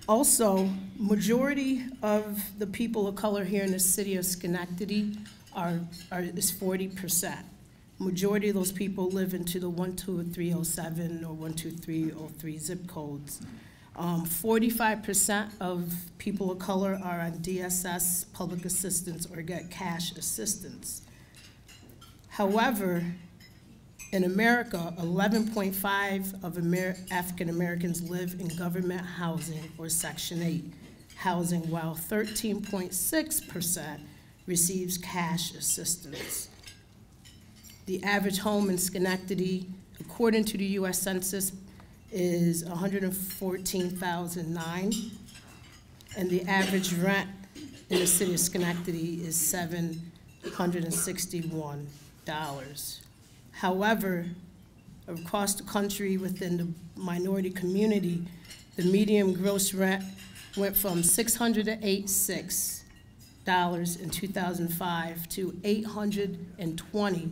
Also, majority of the people of color here in the city of Schenectady is 40%. Majority of those people live into the 12307 or 12303 zip codes. 45% of people of color are on DSS, public assistance, or get cash assistance. However, in America, 11.5% of African Americans live in government housing or Section 8 housing, while 13.6% receives cash assistance. The average home in Schenectady, according to the US Census, is $114,009, and the average rent in the city of Schenectady is $761. However, across the country within the minority community, the median gross rent went from $686 in 2005 to $820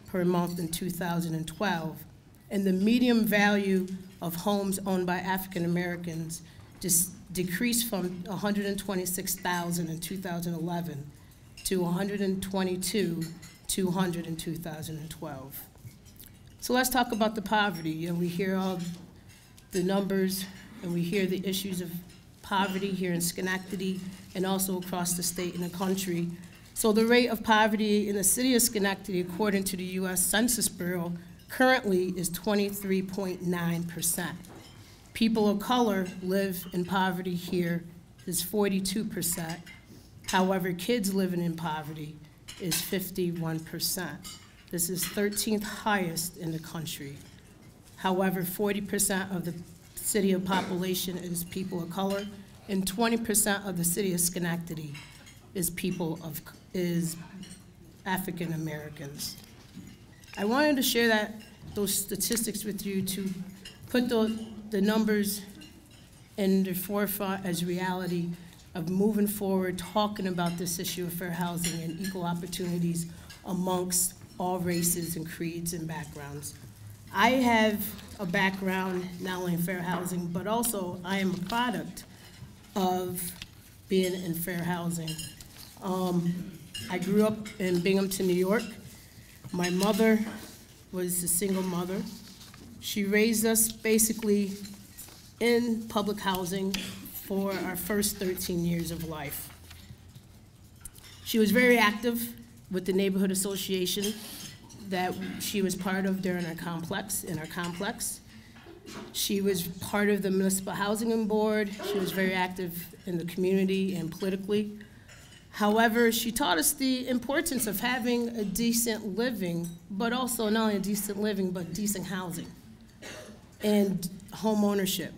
per month in 2012. And the median value of homes owned by African Americans just decreased from $126,000 in 2011 to $122,200 in 2012. So let's talk about the poverty. You know, we hear all the numbers and we hear the issues of poverty here in Schenectady and also across the state and the country. So the rate of poverty in the city of Schenectady, according to the US Census Bureau, currently is 23.9%. People of color live in poverty here is 42%. However, kids living in poverty is 51%. This is 13th highest in the country. However, 40% of the city of population is people of color, and 20% of the city of Schenectady is African Americans. I wanted to share those statistics with you to put the numbers in the forefront as reality of moving forward, talking about this issue of fair housing and equal opportunities amongst all races and creeds and backgrounds. I have a background not only in fair housing, but also I am a product of being in fair housing. I grew up in Binghamton, New York. My mother was a single mother. She raised us basically in public housing for our first 13 years of life. She was very active with the neighborhood association that she was part of during our complex, in our complex. She was part of the municipal housing board. She was very active in the community and politically. However, she taught us the importance of having a decent living, but also not only a decent living, but decent housing and home ownership.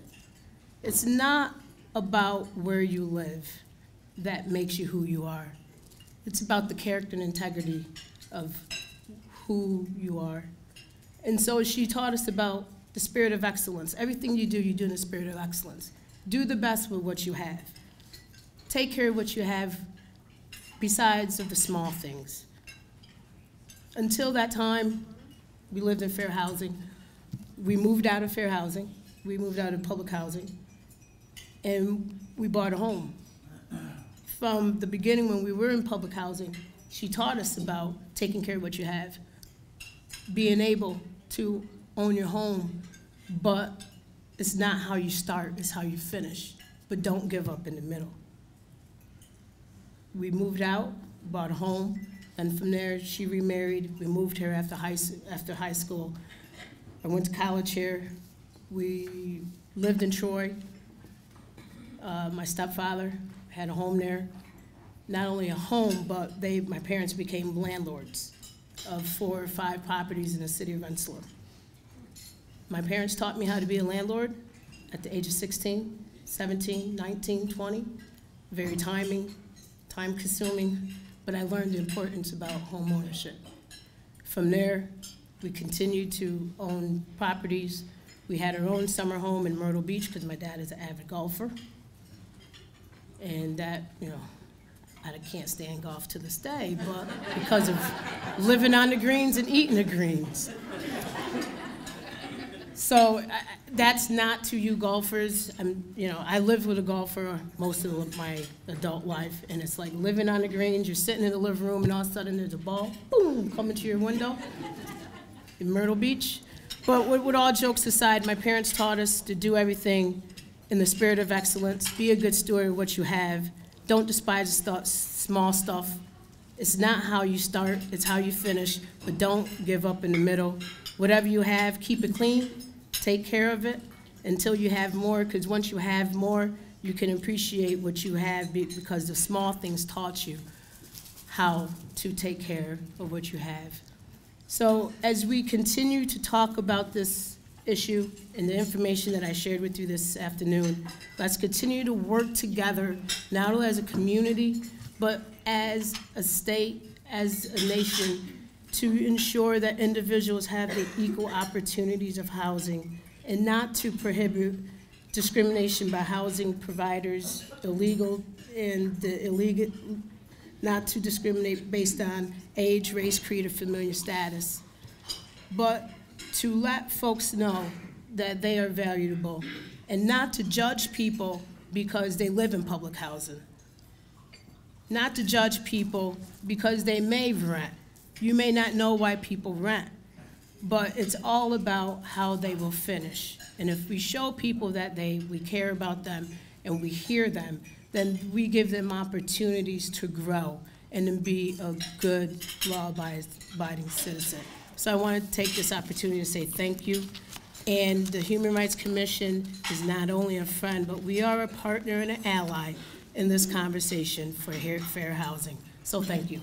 It's not about where you live that makes you who you are. It's about the character and integrity of who you are. And so she taught us about the spirit of excellence. Everything you do in the spirit of excellence. Do the best with what you have. Take care of what you have besides of the small things. Until that time, we lived in fair housing. We moved out of fair housing. We moved out of public housing. And we bought a home. From the beginning when we were in public housing, she taught us about taking care of what you have, being able to own your home, but it's not how you start, it's how you finish. But don't give up in the middle. We moved out, bought a home, and from there she remarried. We moved here after high school. I went to college here. We lived in Troy. My stepfather had a home there. Not only a home, but my parents became landlords of 4 or 5 properties in the city of Rensselaer. My parents taught me how to be a landlord at the age of 16, 17, 19, 20. Very time-consuming, but I learned the importance about home ownership. From there, we continued to own properties. We had our own summer home in Myrtle Beach because my dad is an avid golfer. And that, I can't stand golf to this day, but because of living on the greens and eating the greens. So that's not to you golfers. I lived with a golfer most of my adult life, and it's like living on the greens. You're sitting in the living room, and all of a sudden there's a ball, boom, coming to your window in Myrtle Beach. But with all jokes aside, my parents taught us to do everything in the spirit of excellence. Be a good steward of what you have. Don't despise the small stuff. It's not how you start, it's how you finish, but don't give up in the middle. Whatever you have, keep it clean, take care of it until you have more, because once you have more, you can appreciate what you have because the small things taught you how to take care of what you have. So as we continue to talk about this issue and the information that I shared with you this afternoon, let's continue to work together, not only as a community, but as a state, as a nation, to ensure that individuals have the equal opportunities of housing and not to prohibit discrimination by housing providers, illegal, not to discriminate based on age, race, creed, or familial status, but to let folks know that they are valuable and not to judge people because they live in public housing. Not to judge people because they may rent. You may not know why people rent, but it's all about how they will finish. And if we show people that we care about them and we hear them, then we give them opportunities to grow and to be a good law-abiding citizen. So I want to take this opportunity to say thank you. And the Human Rights Commission is not only a friend, but we are a partner and an ally in this conversation for fair housing. So thank you.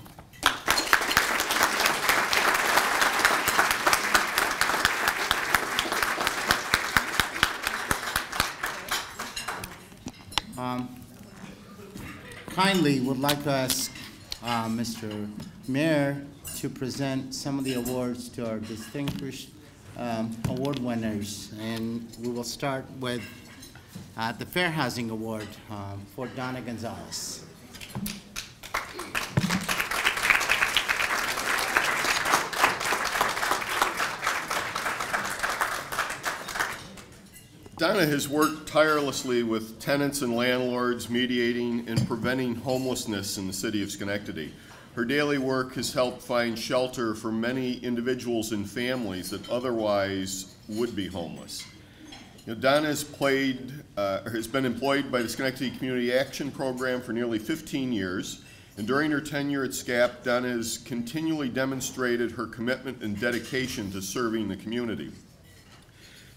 Kindly would like to ask Mr. Mayor to present some of the awards to our distinguished award winners. And we will start with the Fair Housing Award for Donna Gonzalez. Donna has worked tirelessly with tenants and landlords, mediating and preventing homelessness in the city of Schenectady. Her daily work has helped find shelter for many individuals and families that otherwise would be homeless. Donna has been employed by the Schenectady Community Action Program for nearly 15 years, and during her tenure at SCAP, Donna has continually demonstrated her commitment and dedication to serving the community.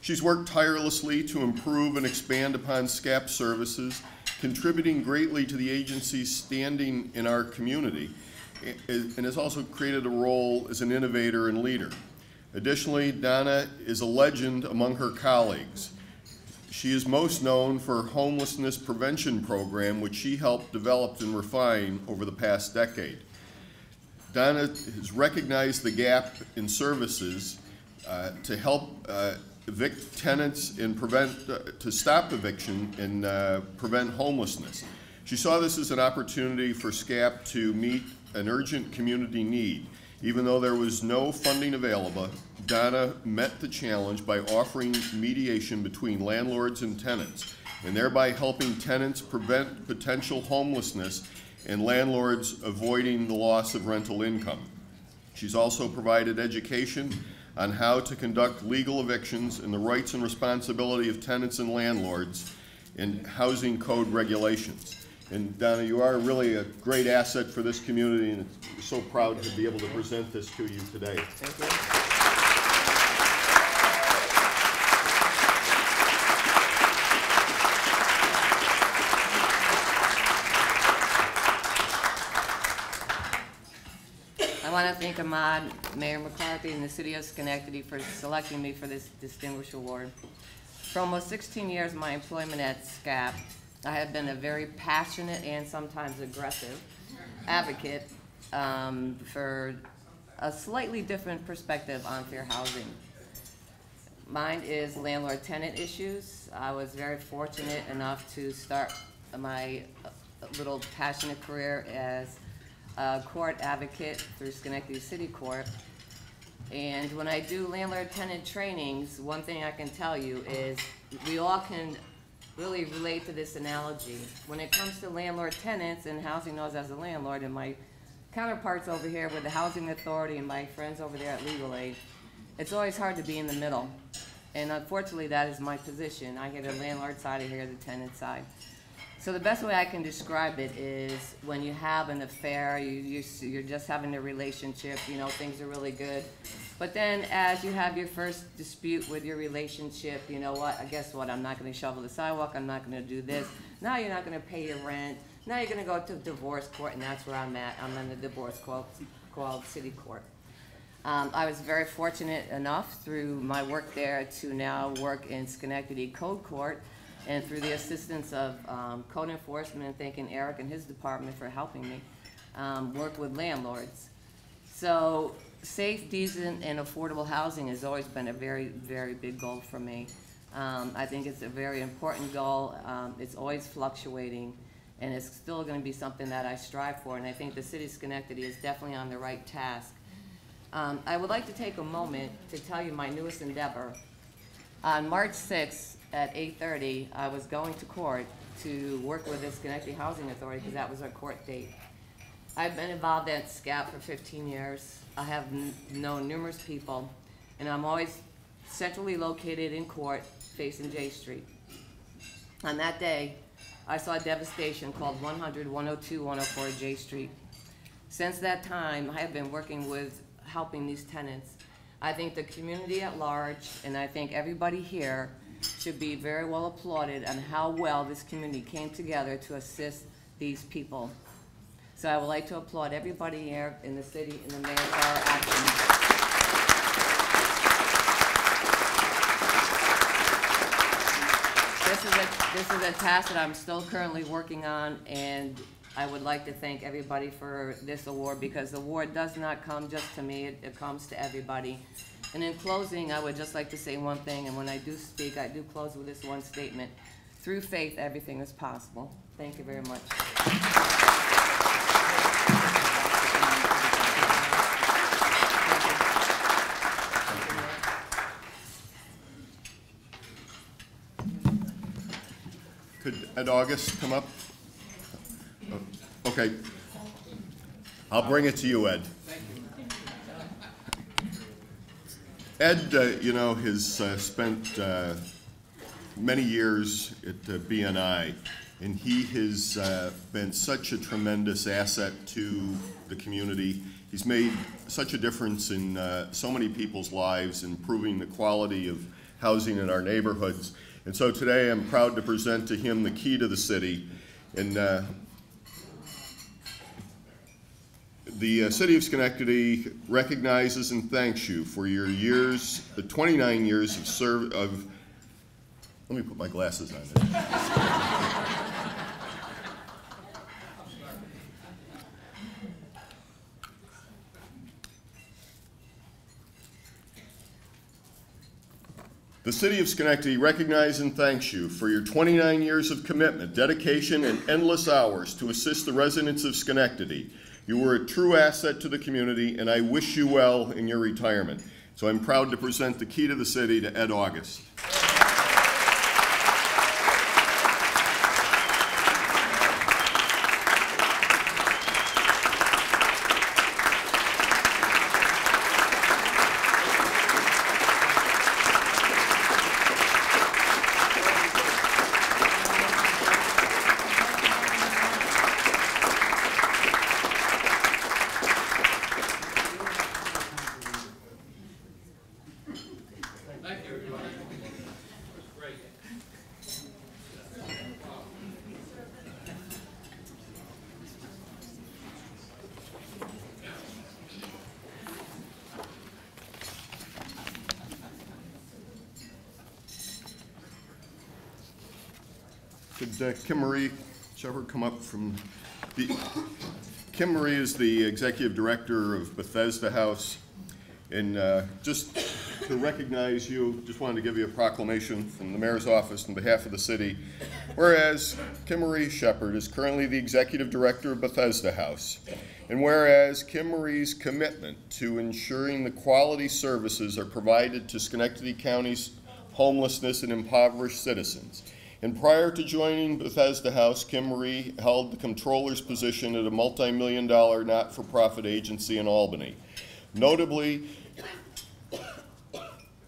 She's worked tirelessly to improve and expand upon SCAP services, contributing greatly to the agency's standing in our community, and has also created a role as an innovator and leader. Additionally, Donna is a legend among her colleagues. She is most known for her homelessness prevention program, which she helped develop and refine over the past decade. Donna has recognized the gap in services to help evict tenants and to stop eviction and prevent homelessness. She saw this as an opportunity for SCAP to meet an urgent community need. Even though there was no funding available, Donna met the challenge by offering mediation between landlords and tenants, and thereby helping tenants prevent potential homelessness and landlords avoiding the loss of rental income. She's also provided education on how to conduct legal evictions and the rights and responsibility of tenants and landlords in housing code regulations. And Donna, you are really a great asset for this community, and we're so proud to be able to present this to you today. Thank you. I want to thank Ahmad, Mayor McCarthy, and the City of Schenectady for selecting me for this distinguished award. For almost 16 years of my employment at SCAP, I have been a very passionate and sometimes aggressive advocate for a slightly different perspective on fair housing. Mine is landlord-tenant issues. I was very fortunate enough to start my little passionate career as a court advocate through Schenectady City Court. And when I do landlord-tenant trainings, one thing I can tell you is we all can really relate to this analogy. When it comes to landlord-tenants and housing knows as a landlord, and my counterparts over here with the Housing Authority and my friends over there at Legal Aid, it's always hard to be in the middle. And unfortunately, that is my position. I hear the landlord side, I hear the tenant side. So the best way I can describe it is when you have an affair, you're just having a relationship, you know, things are really good. But then as you have your first dispute with your relationship, you know what, guess what, I'm not gonna shovel the sidewalk, I'm not gonna do this. Now you're not gonna pay your rent. Now you're gonna go to divorce court, and that's where I'm at. I'm in the divorce called City Court. I was very fortunate enough through my work there to now work in Schenectady Code Court, and through the assistance of code enforcement, and thanking Eric and his department for helping me, work with landlords. So safe, decent, and affordable housing has always been a very, very big goal for me. I think it's a very important goal. It's always fluctuating, and it's still going to be something that I strive for, and I think the city of Schenectady is definitely on the right task. I would like to take a moment to tell you my newest endeavor. On March 6th at 8:30, I was going to court to work with the Schenectady Housing Authority because that was our court date. I've been involved at SCAP for 15 years. I have known numerous people, and I'm always centrally located in court facing J Street. On that day, I saw devastation called 100, 102, 104 J Street. Since that time, I have been working with helping these tenants. I think the community at large, and I think everybody here, should be very well applauded on how well this community came together to assist these people. So I would like to applaud everybody here in the city and the mayor for our actions. This is a task that I'm still currently working on, and I would like to thank everybody for this award, because the award does not come just to me, it comes to everybody. And in closing, I would just like to say one thing, and when I do speak, I do close with this one statement. Through faith, everything is possible. Thank you very much. Could Ed August come up? Okay. I'll bring it to you, Ed. Ed, you know, has spent many years at BNI, and he has been such a tremendous asset to the community. He's made such a difference in so many people's lives, improving the quality of housing in our neighborhoods. And so today I'm proud to present to him the key to the city. And the City of Schenectady recognizes and thanks you for your years, the 29 years of service of, let me put my glasses on. The City of Schenectady recognizes and thanks you for your 29 years of commitment, dedication, and endless hours to assist the residents of Schenectady. You were a true asset to the community, and I wish you well in your retirement. So I'm proud to present the key to the city to Ed August. Could Kim Marie Shepard come up from the... Kim Marie is the Executive Director of Bethesda House. And just to recognize you, just wanted to give you a proclamation from the Mayor's office on behalf of the city. Whereas Kim Marie Shepard is currently the Executive Director of Bethesda House. And whereas Kim Marie's commitment to ensuring the quality services are provided to Schenectady County's homelessness and impoverished citizens. And prior to joining Bethesda House, Kim Marie held the controller's position at a multi-million-dollar not-for-profit agency in Albany. Notably,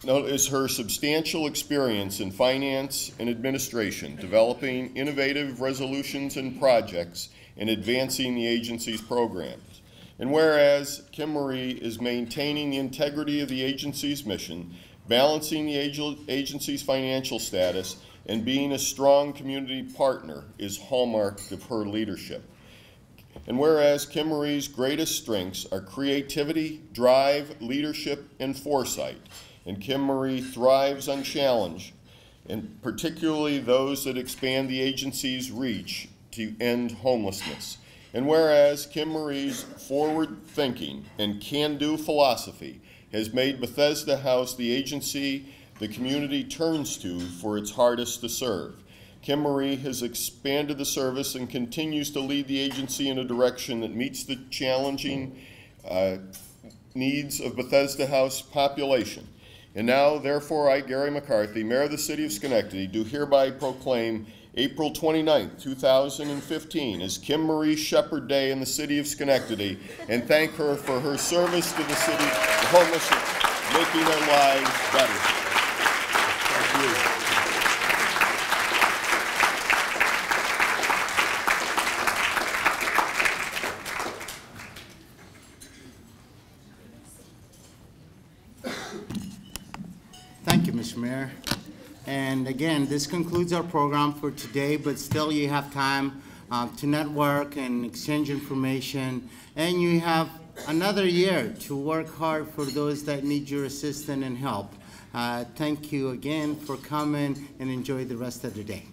is her substantial experience in finance and administration, developing innovative resolutions and projects, and advancing the agency's programs. And whereas Kim Marie is maintaining the integrity of the agency's mission, balancing the agency's financial status, and being a strong community partner is hallmark of her leadership. And whereas Kim Marie's greatest strengths are creativity, drive, leadership, and foresight, and Kim Marie thrives on challenge, and particularly those that expand the agency's reach to end homelessness. And whereas Kim Marie's forward-thinking and can-do philosophy has made Bethesda House the agency the community turns to for its hardest to serve. Kim Marie has expanded the service and continues to lead the agency in a direction that meets the challenging needs of Bethesda House population. And now, therefore, I, Gary McCarthy, Mayor of the City of Schenectady, do hereby proclaim April 29th, 2015 as Kim Marie Shepard Day in the City of Schenectady, and thank her for her service to the city, the homeless, making their lives better. Thank you, Mr. Mayor. And again, this concludes our program for today, but still you have time to network and exchange information, and you have another year to work hard for those that need your assistance and help. Thank you again for coming, and enjoy the rest of the day.